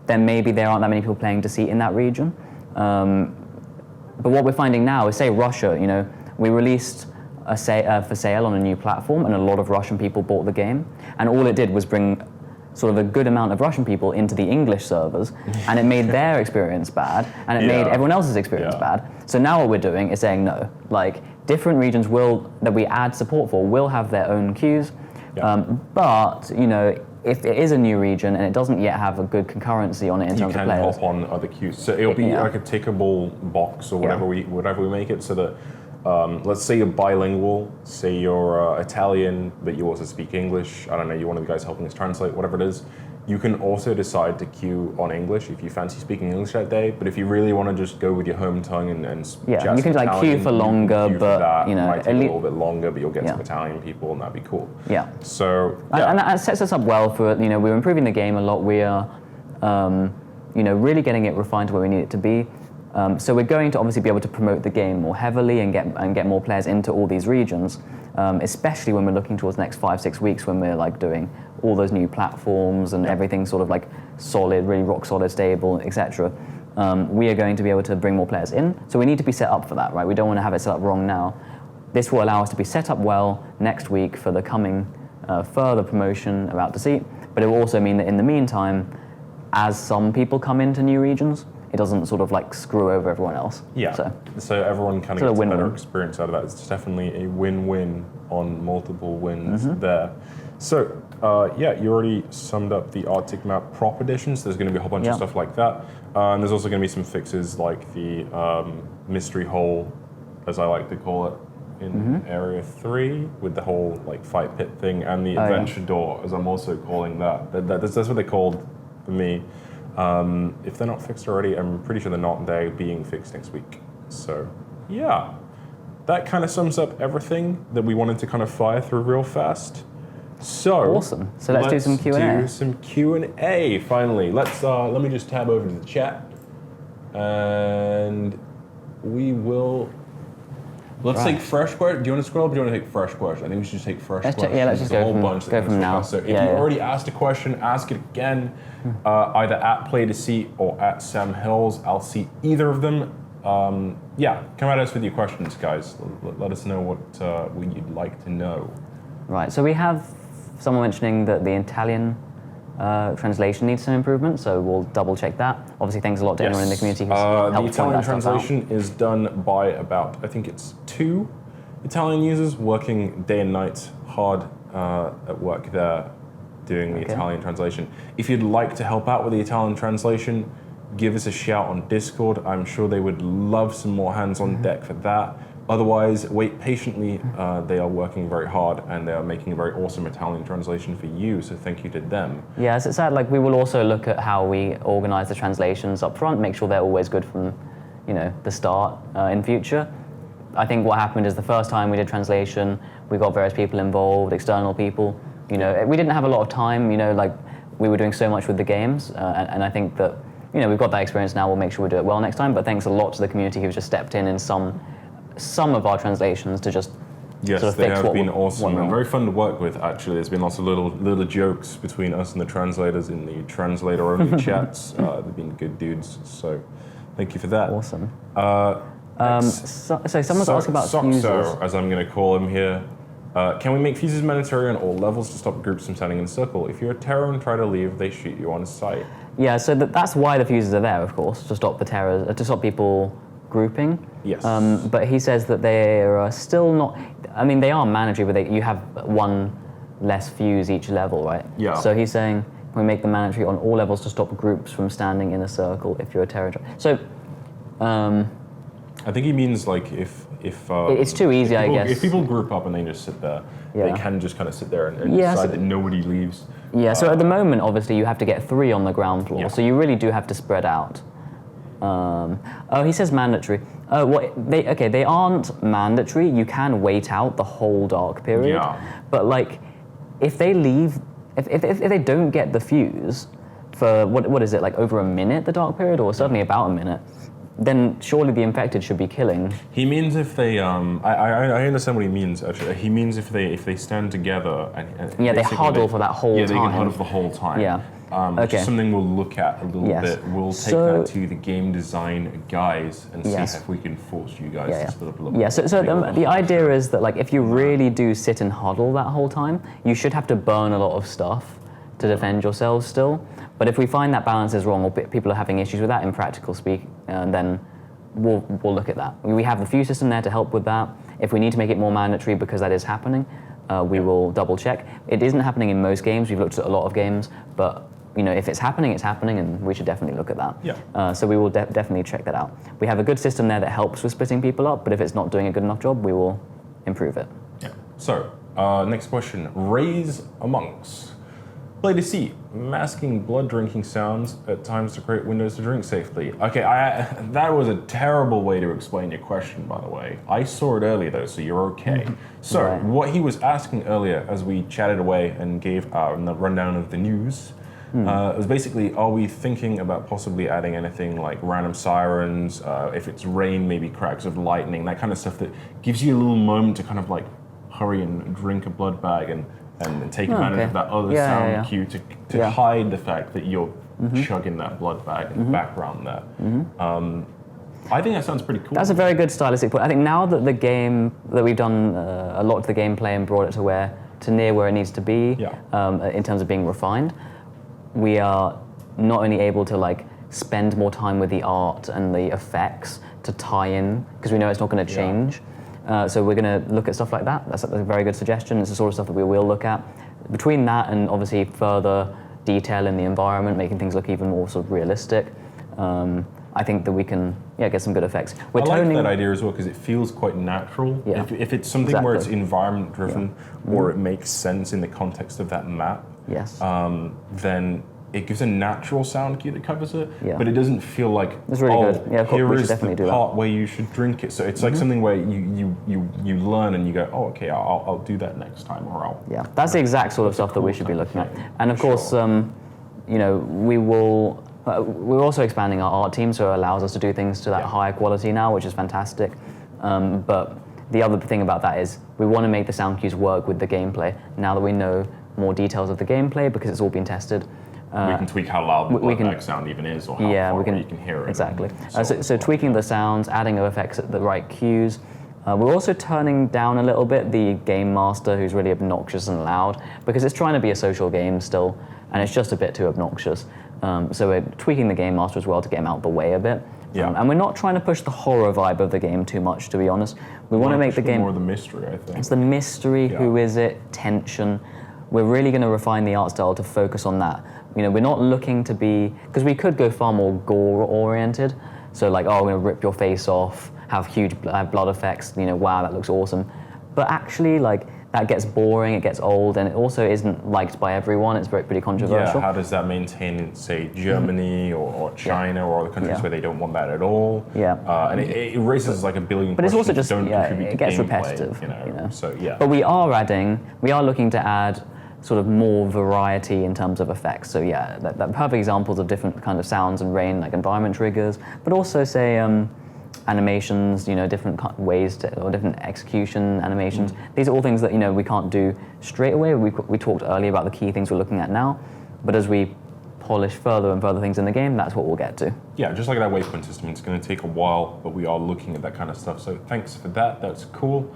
then maybe there aren't that many people playing Deceit in that region. But what we're finding now is, say, Russia, we released for sale on a new platform and a lot of Russian people bought the game. And all it did was bring sort of a good amount of Russian people into the English servers, and it made their experience bad, and it made everyone else's experience bad. So now what we're doing is saying no, like different regions that we add support for will have their own queues, but if it is a new region and it doesn't yet have a good concurrency on it in terms of players, you can hop on other queues. So it'll be like a tickable box or whatever we make it, so that let's say you're bilingual, say you're Italian, but you also speak English. I don't know, you're one of the guys helping us translate, whatever it is. You can also decide to queue on English if you fancy speaking English that day. But if you really want to just go with your home tongue and you can like queue for longer, but it might take a little bit longer, but you'll get some Italian people, and that'd be cool. Yeah. So and that sets us up well for we're improving the game a lot. We are really getting it refined to where we need it to be. So we're going to obviously be able to promote the game more heavily and get more players into all these regions, especially when we're looking towards the next 5-6 weeks when we're like doing all those new platforms and everything sort of like solid, really rock solid, stable, etc. We are going to be able to bring more players in. So we need to be set up for that, right? We don't want to have it set up wrong now. This will allow us to be set up well next week for the coming further promotion about Deceit, but it will also mean that in the meantime, as some people come into new regions, it doesn't sort of like screw over everyone else. Yeah, so everyone kind of gets a better experience out of that. It's definitely a win-win on multiple wins there. So, you already summed up the Arctic map prop editions. There's going to be a whole bunch of stuff like that. And there's also going to be some fixes like the mystery hole, as I like to call it, in Area 3 with the whole like fight pit thing, and the adventure door, as I'm also calling that. That's what they're called for me. If they're not fixed already, I'm pretty sure they're not. They're being fixed next week. So, that kind of sums up everything that we wanted to kind of fire through real fast. So awesome. So let's do some Q&A. Do some Q&A finally. Let me just tab over to the chat, and we will. Let's take fresh questions. Do you want to scroll up or do you want to take fresh questions? I think we should just take fresh questions. Let's just go from now. So if you already asked a question, ask it again, either at PlayDeceit or at Sam Hills. I'll see either of them. Come at us with your questions, guys. Let us know what you'd like to know. Right, so we have someone mentioning that the Italian translation needs some improvement, so we'll double check that. Obviously, thanks a lot to anyone in the community who's helped The point Italian that stuff out. translation is done by about, I think it's 2 Italian users working day and night hard at work there doing the Italian translation. If you'd like to help out with the Italian translation, give us a shout on Discord. I'm sure they would love some more hands on deck for that. Otherwise, wait patiently. They are working very hard and they are making a very awesome Italian translation for you, so thank you to them. Yeah, as it said, like we will also look at how we organize the translations up front, make sure they're always good from, the start in future. I think what happened is the first time we did translation, we got various people involved, external people. We didn't have a lot of time, like we were doing so much with the games, and I think that, we've got that experience now, we'll make sure we do it well next time, but thanks a lot to the community who's just stepped in some of our translations to just sort of they fix have been awesome and wrong. very fun to work with, actually. There's been lots of little jokes between us and the translators in the translator-only chats. They've been good dudes, so thank you for that. Awesome. So someone's asking about fuses. Soxo, as I'm going to call him here. Can we make fuses mandatory on all levels to stop groups from standing in a circle? If you're a terror and try to leave, they shoot you on sight. Yeah, so that's why the fuses are there, of course, to stop the terrors, to stop people grouping. Yes. But he says that they are still not. I mean, they are mandatory, but you have one less fuse each level, right? Yeah. So he's saying we make them mandatory on all levels to stop groups from standing in a circle if you're a terror. So. I think he means like if it's too easy, I guess. If people group up and they just sit there, they can just kind of sit there and decide that nobody leaves. Yeah. So at the moment, obviously, you have to get 3 on the ground floor. Yeah. So you really do have to spread out. He says mandatory. They aren't mandatory. You can wait out the whole dark period. Yeah. But like, if they leave, if they don't get the fuse for what is it, like over a minute, the dark period, or certainly about a minute, then surely the infected should be killing. He means if they I understand what he means actually. He means if they stand together and they huddle for that whole time. Yeah, they can huddle for the whole time. Yeah. Which is something we'll look at a little bit. We'll take that to the game design guys and see if we can force you guys to split up a little bit. So the idea is that like if you really do sit and huddle that whole time, you should have to burn a lot of stuff to defend yourselves still. But if we find that balance is wrong or people are having issues with that in practical speak, then we'll look at that. We have the fuse system there to help with that. If we need to make it more mandatory because that is happening, we will double check. It isn't happening in most games. We've looked at a lot of games, but if it's happening, and we should definitely look at that. Yeah. So we will definitely check that out. We have a good system there that helps with splitting people up, but if it's not doing a good enough job, we will improve it. Yeah. So, next question. Raise Amongst. Play Deceit, masking blood drinking sounds at times to create windows to drink safely. Okay, that was a terrible way to explain your question, by the way. I saw it earlier though, so you're okay. So, what he was asking earlier as we chatted away and gave a rundown of the news, was basically, are we thinking about possibly adding anything like random sirens, if it's rain, maybe cracks of lightning, that kind of stuff that gives you a little moment to kind of like hurry and drink a blood bag and take advantage of that other sound cue to hide the fact that you're chugging that blood bag in the background there. I think that sounds pretty cool. That's a very good stylistic point. I think now that the game, that we've done a lot of the gameplay and brought it to near where it needs to be in terms of being refined, we are not only able to like spend more time with the art and the effects to tie in, because we know it's not going to change. So we're going to look at stuff like that. That's a very good suggestion. It's the sort of stuff that we will look at. Between that and obviously further detail in the environment, making things look even more sort of realistic, I think that we can get some good effects. I like that idea as well because it feels quite natural. Yeah. If it's something where it's environment driven or it makes sense in the context of that map, then it gives a natural sound cue that covers it, but it doesn't feel like, it's really good. Yeah, here is definitely the part where you should drink it. So it's like something where you learn and you go, oh, okay, I'll do that next time, or I'll... Yeah, that's the exact sort of stuff that we should be looking at. And of course, we will... we're also expanding our art team, so it allows us to do things to that higher quality now, which is fantastic. But the other thing about that is we want to make the sound cues work with the gameplay now that we know more details of the gameplay because it's all been tested. We can tweak how loud the blood bag sound even is, or how far away you can hear it. Exactly. So tweaking the sounds, adding effects at the right cues, We're also turning down a little bit the game master who's really obnoxious and loud, because it's trying to be a social game still, and it's just a bit too obnoxious. So we're tweaking the game master as well to get him out the way a bit. Yeah. And we're not trying to push the horror vibe of the game too much, to be honest. We want to make the game more the mystery, I think. It's the mystery, Yeah. who is it, tension. We're really going to refine the art style to focus on that. We're not looking to be, because we could go far more gore-oriented. So like, oh, we're going to rip your face off, have huge blood effects, wow, that looks awesome. But actually, like, that gets boring, it gets old, and it also isn't liked by everyone. It's pretty controversial. Yeah, how does that maintain in, say, Germany or China or other countries where they don't want that at all? Yeah. And it raises like a billion But it's questions also just, that don't contribute it gets to gameplay, repetitive. So, yeah. But we are looking to add sort of more variety in terms of effects. So yeah, that perfect examples of different kind of sounds and rain, like environment triggers, but also say animations, different ways to, or different execution animations. These are all things that we can't do straight away. We talked earlier about the key things we're looking at now, but as we polish further and further things in the game, that's what we'll get to. Yeah, just like that waypoint system, it's going to take a while, but we are looking at that kind of stuff. So thanks for that. That's cool.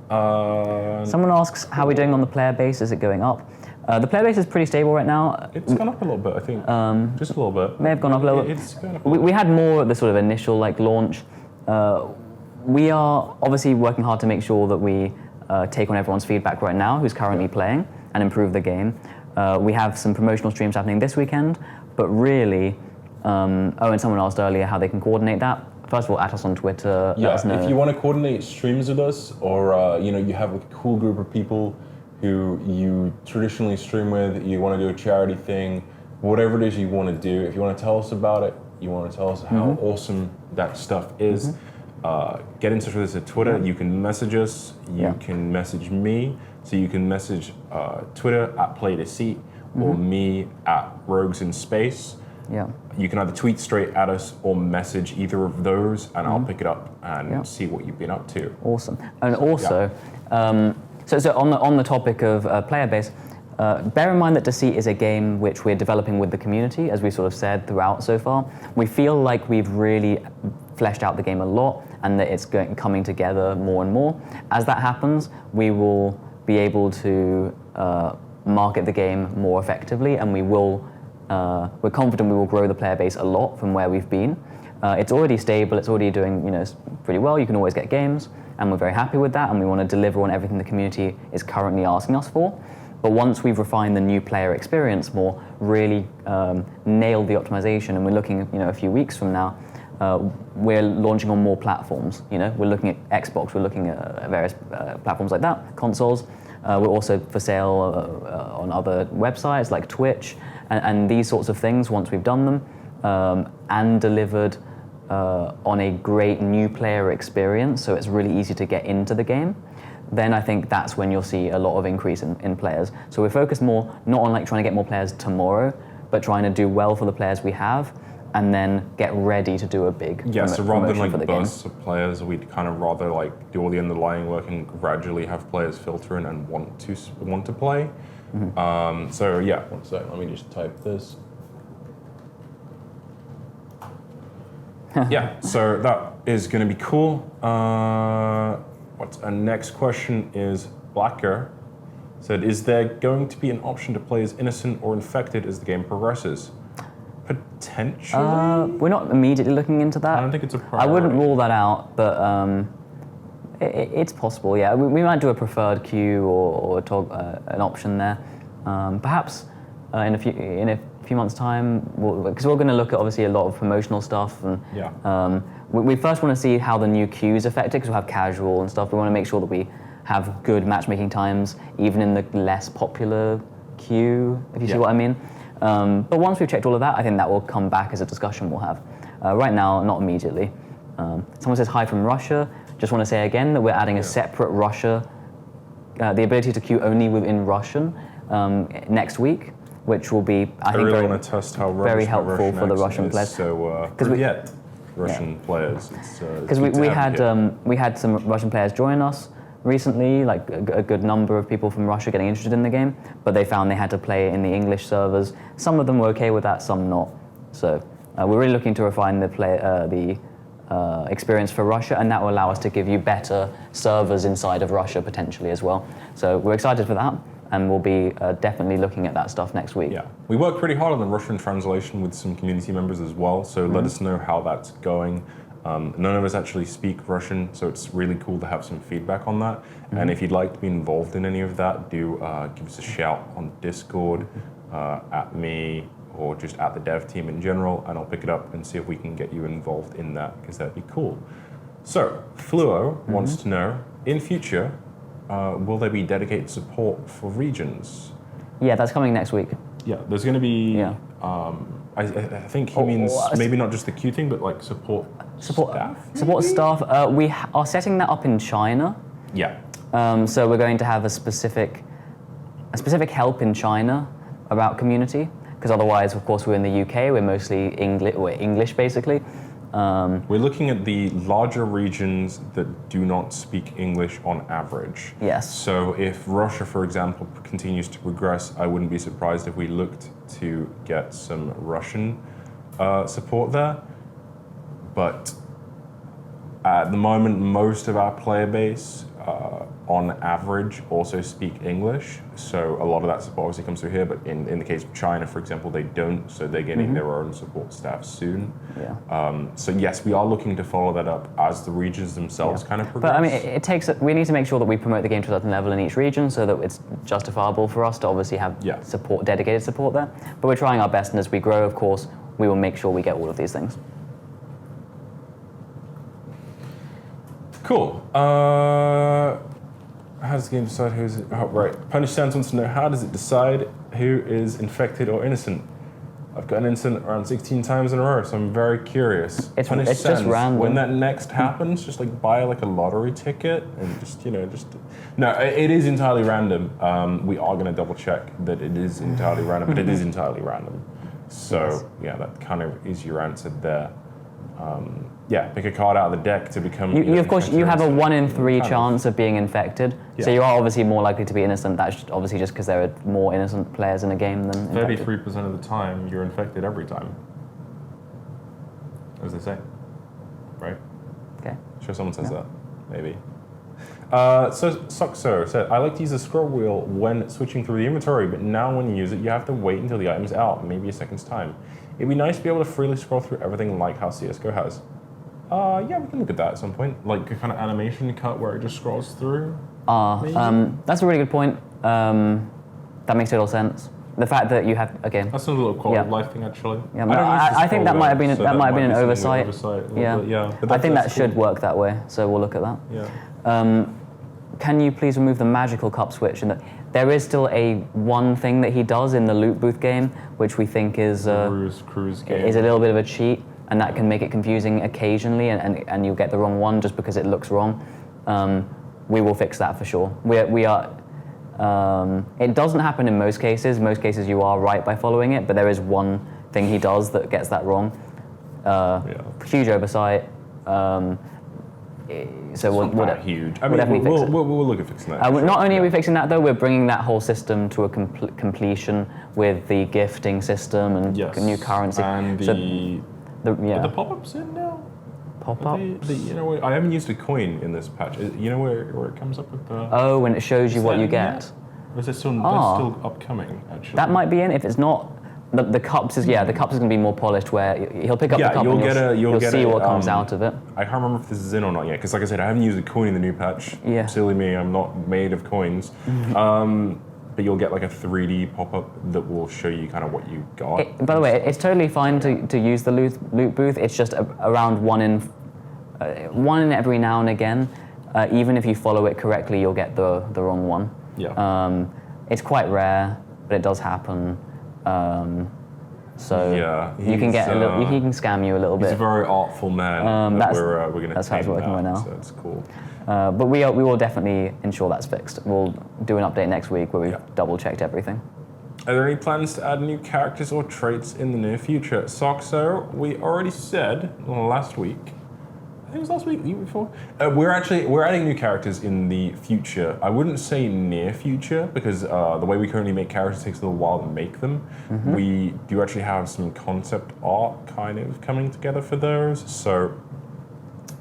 Someone asks, how are we doing on the player base? Is it going up? The player base is pretty stable right now. It's gone up a little bit, I think. Just a little bit. May have gone up a little bit. It's going up a little We had more at the sort of initial launch. We are obviously working hard to make sure that we take on everyone's feedback right now who's currently playing and improve the game. We have some promotional streams happening this weekend, but really, and someone asked earlier how they can coordinate that. First of all, at us on Twitter. Yeah, let us know. if you want to coordinate streams with us, or you have like a cool group of people who you traditionally stream with, you want to do a charity thing, whatever it is you want to do, if you want to tell us about it, you want to tell us how awesome that stuff is, get in touch with us at Twitter. You can message us, you can message me, so you can message Twitter at PlayDeceit or me at Rogues in Space. Yeah. You can either tweet straight at us or message either of those, and I'll pick it up and see what you've been up to. Awesome. And also, so on the topic of player base, bear in mind that Deceit is a game which we're developing with the community, as we sort of said throughout so far. We feel like we've really fleshed out the game a lot, and that it's coming together more and more. As that happens, we will be able to market the game more effectively, and we're confident we will grow the player base a lot from where we've been. It's already stable, it's already doing pretty well. You can always get games, and we're very happy with that, and we want to deliver on everything the community is currently asking us for. But once we've refined the new player experience more, really nailed the optimization, and we're looking a few weeks from now, we're launching on more platforms. We're looking at Xbox, we're looking at various platforms like that, consoles. We're also for sale on other websites like Twitch, and these sorts of things. Once we've done them and delivered on a great new player experience, so it's really easy to get into the game, then I think that's when you'll see a lot of increase in players. So we're focused more, not on trying to get more players tomorrow, but trying to do well for the players we have, and then get ready to do a big so rather than the bursts of players, we'd kind of rather do all the underlying work and gradually have players filter in and want to play. So yeah, one sec, let me just type this. Yeah, so that is going to be cool. Our next question is Blacker said, is there going to be an option to play as innocent or infected as the game progresses? Potentially. We're not immediately looking into that. I don't think it's a priority. I wouldn't rule that out, but it's possible. Yeah, we might do a preferred queue or an option there. Perhaps in a few months' time, because we're going to look at obviously a lot of promotional stuff, and we first want to see how the new queues affect it, because we'll have casual and stuff. We want to make sure that we have good matchmaking times, even in the less popular queue, if you see what I mean. But once we've checked all of that, I think that will come back as a discussion we'll have. Right now, not immediately. Someone says hi from Russia. Just want to say again that we're adding a separate Russia, the ability to queue only within Russian next week, which will be, I think, really want to test how very helpful Russian for the Russian players. So forget Russian players. Because we had some Russian players join us recently, like a good number of people from Russia getting interested in the game, but they found they had to play in the English servers. Some of them were okay with that, some not. So we're really looking to refine the experience for Russia, and that will allow us to give you better servers inside of Russia potentially as well. So we're excited for that, and we'll be definitely looking at that stuff next week. Yeah, we worked pretty hard on the Russian translation with some community members as well, so let us know how that's going. None of us actually speak Russian, so it's really cool to have some feedback on that. And if you'd like to be involved in any of that, do give us a shout on Discord, at me, or just at the dev team in general, and I'll pick it up and see if we can get you involved in that, because that'd be cool. So, Fluo wants to know, in future, will there be dedicated support for regions? Yeah, that's coming next week. Yeah, there's going to be, Yeah. I think he means maybe not just the queue thing, but like support staff? Support maybe? staff. We are setting that up in China. Yeah. So we're going to have a specific help in China about community, because otherwise, of course, we're in the UK. We're mostly English basically. We're looking at the larger regions that do not speak English on average. Yes. So if Russia, for example, continues to progress, I wouldn't be surprised if we looked to get some Russian support there. But at the moment, most of our player base, on average, also speak English. So a lot of that support obviously comes through here, but in the case of China, for example, they don't, so they're getting their own support staff soon. Yeah. So yes, we are looking to follow that up as the regions themselves kind of progress. But I mean, we need to make sure that we promote the game to a certain level in each region so that it's justifiable for us to obviously have support, dedicated support there. But we're trying our best, and as we grow, of course, we will make sure we get all of these things. Cool. How does the game decide who's... Oh, right. Punish Sands wants to know, how does it decide who is infected or innocent? I've got an innocent around 16 times in a row, so I'm very curious. It's just random. When that next happens, just like buy like a lottery ticket and just... No, it is entirely random. We are going to double check that it is entirely random, but it is entirely random. So, yeah, that kind of is your answer there. Yeah, pick a card out of the deck to become... You of course, you have a 1 in 3 chance of being infected, so you are obviously more likely to be innocent. That's obviously just because there are more innocent players in the game than infected. 33% of the time, you're infected every time. As they say. Right? Okay. Sure someone says that. Maybe. So Soxo said, I like to use the scroll wheel when switching through the inventory, but now when you use it, you have to wait until the item's out, maybe a second's time. It'd be nice to be able to freely scroll through everything like how CSGO has. Yeah, we can look at that at some point. Like a kind of animation cut where it just scrolls through. That's a really good point. That makes total sense. The fact that you have, again... That's a little quality of life thing, actually. Yeah, I think that might have been an oversight. But I think that should work that way, so we'll look at that. Yeah. Can you please remove the magical cup switch? And there is still one thing that he does in the loot booth game, which we think is cruise game. Is a little bit of a cheat, and that can make it confusing occasionally, and you'll get the wrong one just because it looks wrong. We will fix that for sure. We are. It doesn't happen in most cases. Most cases you are right by following it, but there is one thing he does that gets that wrong. Huge oversight. So we'll huge. I mean, we'll look at fixing that. Not only are we fixing that though, we're bringing that whole system to a completion with the gifting system and new currency. And the pop-ups in now? Pop-up? I haven't used a coin in this patch. You know where it comes up with the... Oh, when it shows you what you get. Or is it still upcoming, actually? That might be in. If it's not, the cups is going to be more polished where he'll pick up the cup and you'll see what comes out of it. I can't remember if this is in or not yet, because like I said, I haven't used a coin in the new patch. Yeah. Silly me, I'm not made of coins. But you'll get like a 3D pop-up that will show you kind of what you got. By the way, it's totally fine to use the loot booth. It's just around one in every now and again. Even if you follow it correctly, you'll get the wrong one. Yeah. It's quite rare, but it does happen. So you can get he can scam you a little bit. He's a very artful man. We're going to. That's how it's working right now. So it's cool. But we will definitely ensure that's fixed. We'll do an update next week where we've double checked everything. Are there any plans to add new characters or traits in the near future? Soxo, we already said last week. I think it was last week, the week before. We're adding new characters in the future. I wouldn't say near future because the way we currently make characters takes a little while to make them. We do actually have some concept art kind of coming together for those. So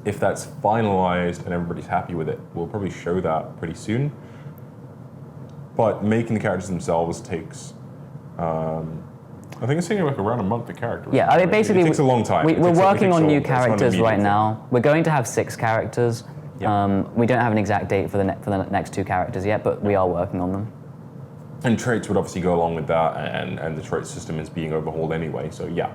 if that's finalized and everybody's happy with it, we'll probably show that pretty soon. But making the characters themselves takes, I think it's taking like around a month a character. Yeah, I mean, basically, it takes a long time. We're working on new characters right now. We're going to have 6 characters. Yeah. We don't have an exact date for the next 2 characters yet, but we are working on them. And traits would obviously go along with that, and the trait system is being overhauled anyway, so yeah.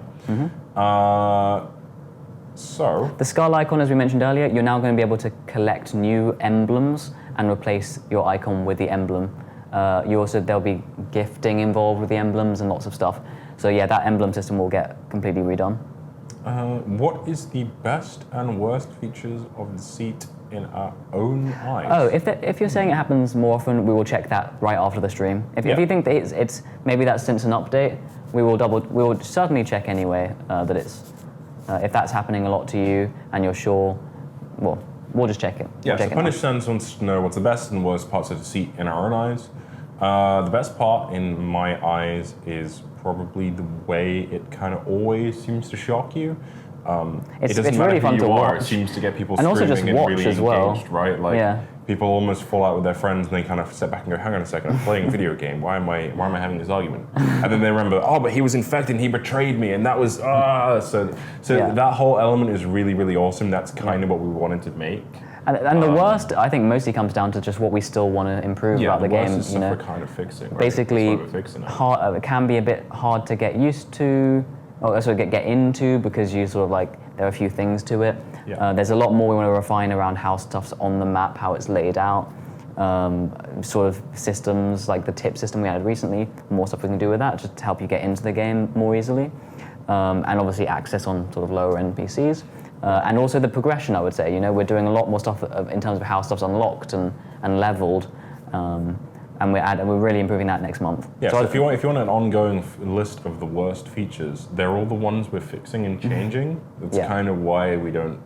So the skull icon, as we mentioned earlier, you're now going to be able to collect new emblems and replace your icon with the emblem. There'll be gifting involved with the emblems and lots of stuff. So yeah, that emblem system will get completely redone. What is the best and worst features of Deceit in our own eyes? Oh, if you're saying it happens more often, we will check that right after the stream. If you think that it's maybe that's since an update, we will certainly check anyway that it's if that's happening a lot to you and you're sure, well, we'll just check it. Yeah, so Punish Sans wants to know what's the best and worst parts of Deceit in our own eyes. The best part in my eyes is probably the way it kind of always seems to shock you. It's it doesn't matter really who fun you to are, watch. It seems to get people And also screaming just and watch really as well. engaged, right? Like Yeah. people almost fall out with their friends and they kind of step back and go, hang on a second, I'm playing a video game. Why am I having this argument? And then they remember, oh, but he was infected and he betrayed me, and that was so Yeah. that whole element is really, really awesome. That's kind of what we wanted to make. And the worst, I think, mostly comes down to just what we still want to improve about the game. Is stuff we're kind of fixing. Right? Basically, That's why we're fixing it. it can be a bit hard to get used to, or sort of get into, because you sort of like there are a few things to it. Yeah. There's a lot more we want to refine around how stuff's on the map, how it's laid out, sort of systems like the tip system we added recently. More stuff we can do with that, just to help you get into the game more easily, and obviously access on sort of lower end PCs. And also the progression, I would say. We're doing a lot more stuff in terms of how stuff's unlocked and leveled, and we're really improving that next month. Yeah. So if you want an ongoing list of the worst features, they're all the ones we're fixing and changing. That's kind of why we don't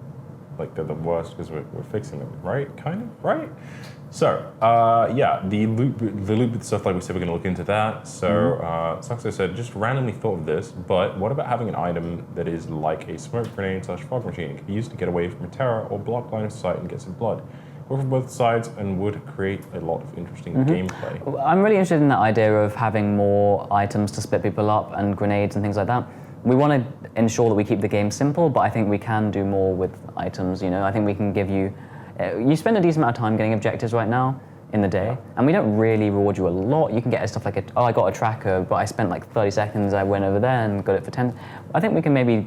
like they're the worst, because we're fixing them, right? Kind of, right? So the loop stuff, like we said, we're going to look into that. So Saxo said, just randomly thought of this, but what about having an item that is like a smoke grenade / fog machine? It can be used to get away from a terror or block line of sight and get some blood. Work from both sides and would create a lot of interesting gameplay. I'm really interested in that idea of having more items to split people up and grenades and things like that. We want to ensure that we keep the game simple, but I think we can do more with items. I think we can give you. You spend a decent amount of time getting objectives right now in the day, and we don't really reward you a lot. You can get stuff like I got a tracker, but I spent like 30 seconds, I went over there and got it for 10. I think we can maybe,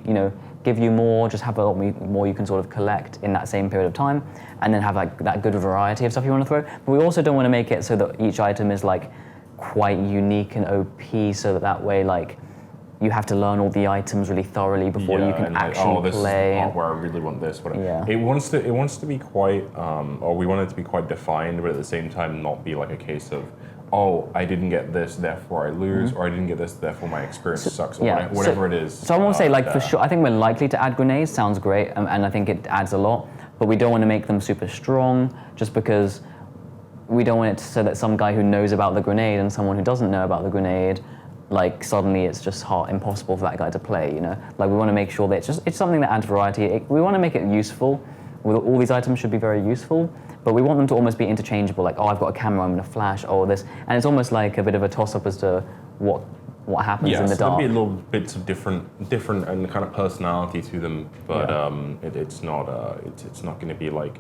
give you more, just have a lot more you can sort of collect in that same period of time, and then have like that good variety of stuff you want to throw. But we also don't want to make it so that each item is like quite unique and OP, so that way like you have to learn all the items really thoroughly before you can actually this play. Is the part where I really want this. Yeah. It wants to be quite, or we want it to be quite defined, but at the same time not be like a case of, oh, I didn't get this, therefore I lose, or I didn't get this, therefore my experience sucks, or whatever it is. So I won't say for sure. I think we're likely to add grenades. Sounds great, and I think it adds a lot. But we don't want to make them super strong, just because we don't want it so that some guy who knows about the grenade and someone who doesn't know about the grenade, like suddenly it's just impossible for that guy to play. Like we want to make sure that it's something that adds variety. We want to make it useful. All these items should be very useful, but we want them to almost be interchangeable. Like, oh, I've got a camera, I'm going to flash. Oh, this, and it's almost like a bit of a toss-up as to what happens in the dark. There'll be little bits of different and kind of personality to them, but it's not going to be like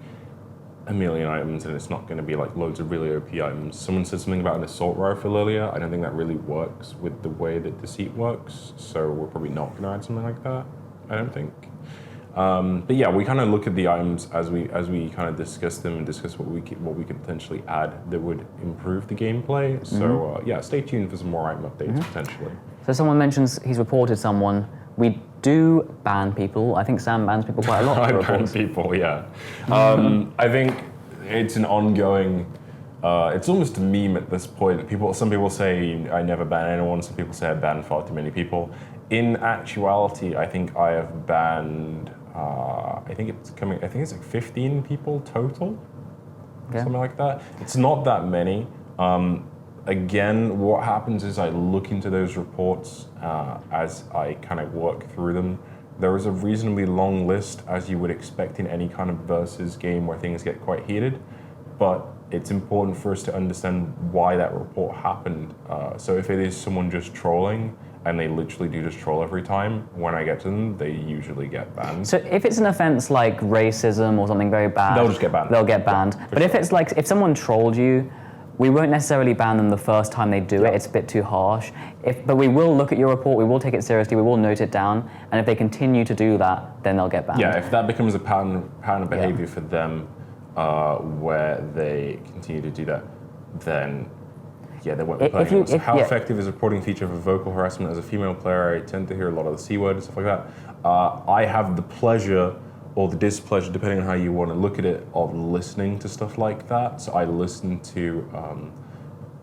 a million items, and it's not going to be like loads of really OP items. Someone said something about an assault rifle earlier. I don't think that really works with the way that Deceit works, so we're probably not going to add something like that, I don't think. But yeah, we kind of look at the items as we kind of discuss them and discuss what we could potentially add that would improve the gameplay. So stay tuned for some more item updates potentially. So someone mentions he's reported someone. We do ban people. I think Sam bans people quite a lot. I ban people, yeah. I think it's an ongoing. It's almost a meme at this point. Some people say I never ban anyone. Some people say I ban far too many people. In actuality, I think I have banned. I think it's like 15 people total, something like that. It's not that many. Again, what happens is I look into those reports as I kind of work through them. There is a reasonably long list, as you would expect in any kind of versus game where things get quite heated, but it's important for us to understand why that report happened. So if it is someone just trolling, and they literally do just troll every time, when I get to them, they usually get banned. So if it's an offense like racism or something very bad, They'll just get banned. They'll get banned. Yeah, but if it's like, if someone trolled you, we won't necessarily ban them the first time they do it. It's a bit too harsh. But we will look at your report, we will take it seriously, we will note it down, and if they continue to do that, then they'll get banned. Yeah, if that becomes a pattern of behavior for them, where they continue to do that, then yeah, they won't be playing it. So how effective is a reporting feature for vocal harassment as a female player? I tend to hear a lot of the C word and stuff like that. I have the pleasure or the displeasure, depending on how you want to look at it, of listening to stuff like that. So I listen to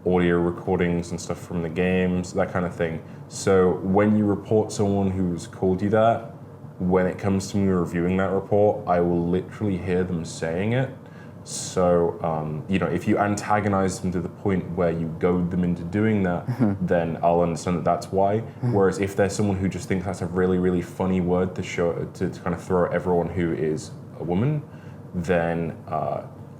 audio recordings and stuff from the games, that kind of thing. So when you report someone who's called you that, when it comes to me reviewing that report, I will literally hear them saying it. So, if you antagonize them to the point where you goad them into doing that, then I'll understand that that's why. Whereas if there's someone who just thinks that's a really, really funny word to kind of throw at everyone who is a woman, then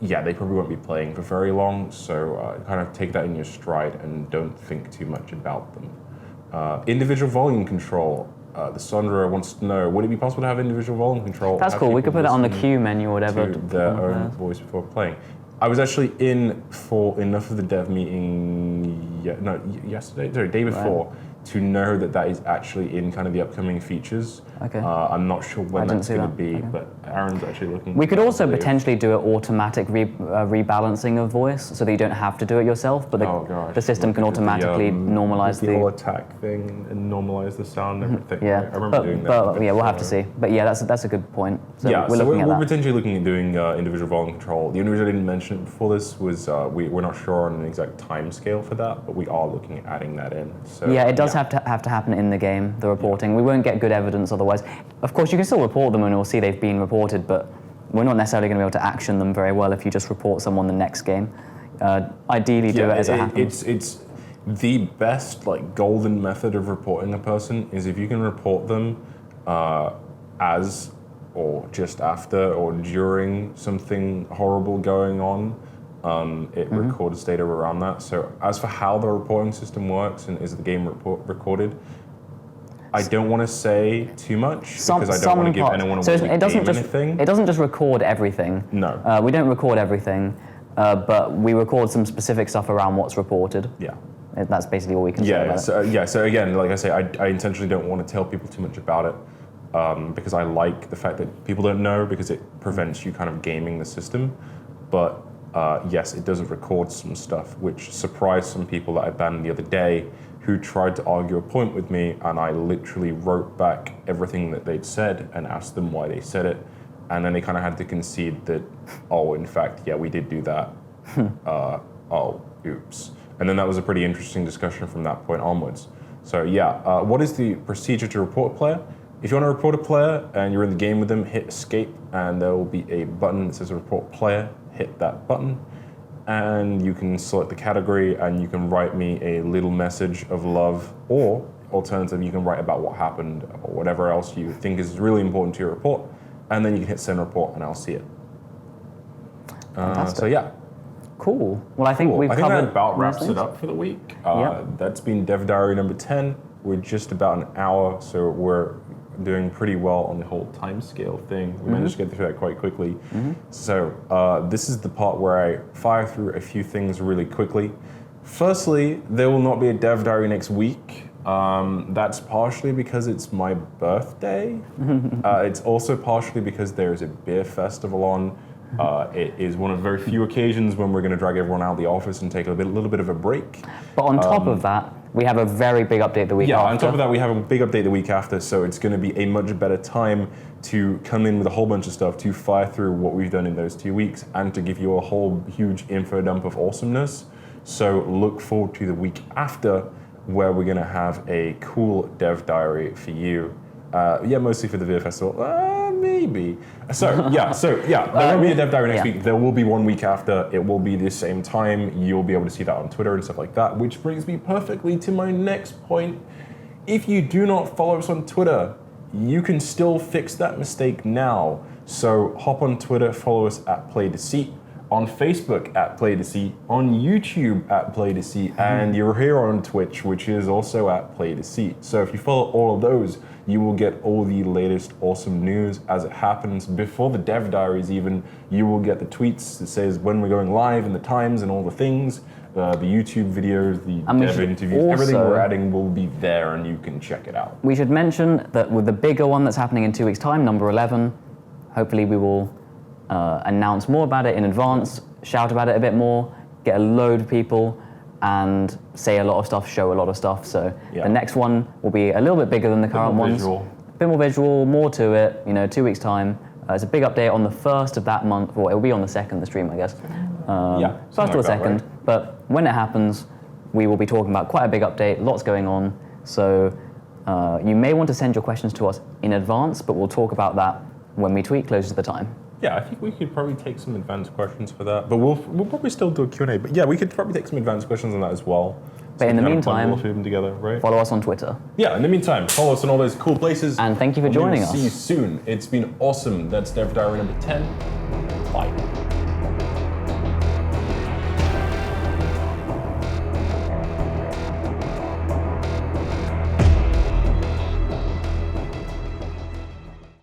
they probably won't be playing for very long. So kind of take that in your stride and don't think too much about them. Individual volume control. The Sandra wants to know, would it be possible to have individual volume control? That's cool. We could put it on the queue menu or whatever. To their own voice before playing. I was actually in for enough of the dev meeting, day before, to know that is actually in kind of the upcoming features. Okay. I'm not sure when that's going to be, but Aaron's actually looking. We could also potentially do an automatic rebalancing of voice, so that you don't have to do it yourself, but the system can automatically normalize the whole attack thing and normalize the sound and everything. Yeah, I remember doing that. But we'll have to see. But yeah, that's a good point. So we're potentially looking at doing individual volume control. The only reason I didn't mention it before this was we're not sure on an exact time scale for that, but we are looking at adding that in. So yeah, it does have to happen in the game, the reporting. We won't get good evidence otherwise. Of course, you can still report them and we'll see they've been reported, but we're not necessarily going to be able to action them very well if you just report someone the next game. Ideally, do it as it happens. It's the best golden method of reporting a person is if you can report them as or just after or during something horrible going on. It records data around that. So as for how the reporting system works and is the game recorded, I don't want to say too much because I don't want to give anyone away anything. It doesn't just record everything. No. We don't record everything, but we record some specific stuff around what's reported. Yeah. That's basically all we can say about it. So again, like I say, I intentionally don't want to tell people too much about it because I like the fact that people don't know because it prevents you kind of gaming the system. But yes, it does record some stuff, which surprised some people that I banned the other day who tried to argue a point with me, and I literally wrote back everything that they'd said and asked them why they said it, and then they kind of had to concede that, oh, in fact, yeah, we did do that. Oh, oops. And then that was a pretty interesting discussion from that point onwards. So yeah, what is the procedure to report a player? If you want to report a player and you're in the game with them, hit escape, and there will be a button that says report player. Hit that button, and you can select the category, and you can write me a little message of love, or alternatively, you can write about what happened or whatever else you think is really important to your report, and then you can hit send report, and I'll see it. So yeah. Cool. Well, I think we've covered that about wraps it up for the week. That's been Dev Diary number 10. We're just about an hour, so we're doing pretty well on the whole time scale thing. We managed to get through that quite quickly. So this is the part where I fire through a few things really quickly. Firstly, there will not be a Dev Diary next week. That's partially because it's my birthday. It's also partially because there's a beer festival on. It is one of very few occasions when we're going to drag everyone out of the office and take a little bit of a break. But on top of that, we have a very big update the week after. Yeah, on top of that, we have a big update the week after, so it's going to be a much better time to come in with a whole bunch of stuff, to fire through what we've done in those 2 weeks, and to give you a whole huge info dump of awesomeness. So look forward to the week after, where we're going to have a cool Dev Diary for you. Mostly for the Beer Festival. Maybe. So yeah, there will be a Dev Diary next week. There will be 1 week after. It will be the same time. You'll be able to see that on Twitter and stuff like that, which brings me perfectly to my next point. If you do not follow us on Twitter, you can still fix that mistake now. So hop on Twitter, follow us at Play Deceit, on Facebook at Play Deceit, on YouTube at Play Deceit, and you're here on Twitch, which is also at Play Deceit. So if you follow all of those, you will get all the latest awesome news as it happens. Before the dev diaries even, you will get the tweets that says when we're going live and the times and all the things. The YouTube videos, the dev interviews, everything we're adding will be there and you can check it out. We should mention that with the bigger one that's happening in 2 weeks' time, number 11, hopefully we will announce more about it in advance, shout about it a bit more, get a load of people, and say a lot of stuff, show a lot of stuff. So the next one will be a little bit bigger than the current ones. A bit more visual, more to it, 2 weeks' time. It's a big update on the 1st of that month, or it'll be on the 2nd, the stream, I guess. First or the 2nd, right? But when it happens, we will be talking about quite a big update, lots going on. So you may want to send your questions to us in advance, but we'll talk about that when we tweet closer to the time. Yeah, I think we could probably take some advanced questions for that, but we'll probably still do a Q&A. But yeah, we could probably take some advanced questions on that as well. But in the meantime, together, right? Follow us on Twitter. Yeah, in the meantime, follow us on all those cool places. And thank you for joining us. See you soon. It's been awesome. That's Dev Diary number 10. Bye.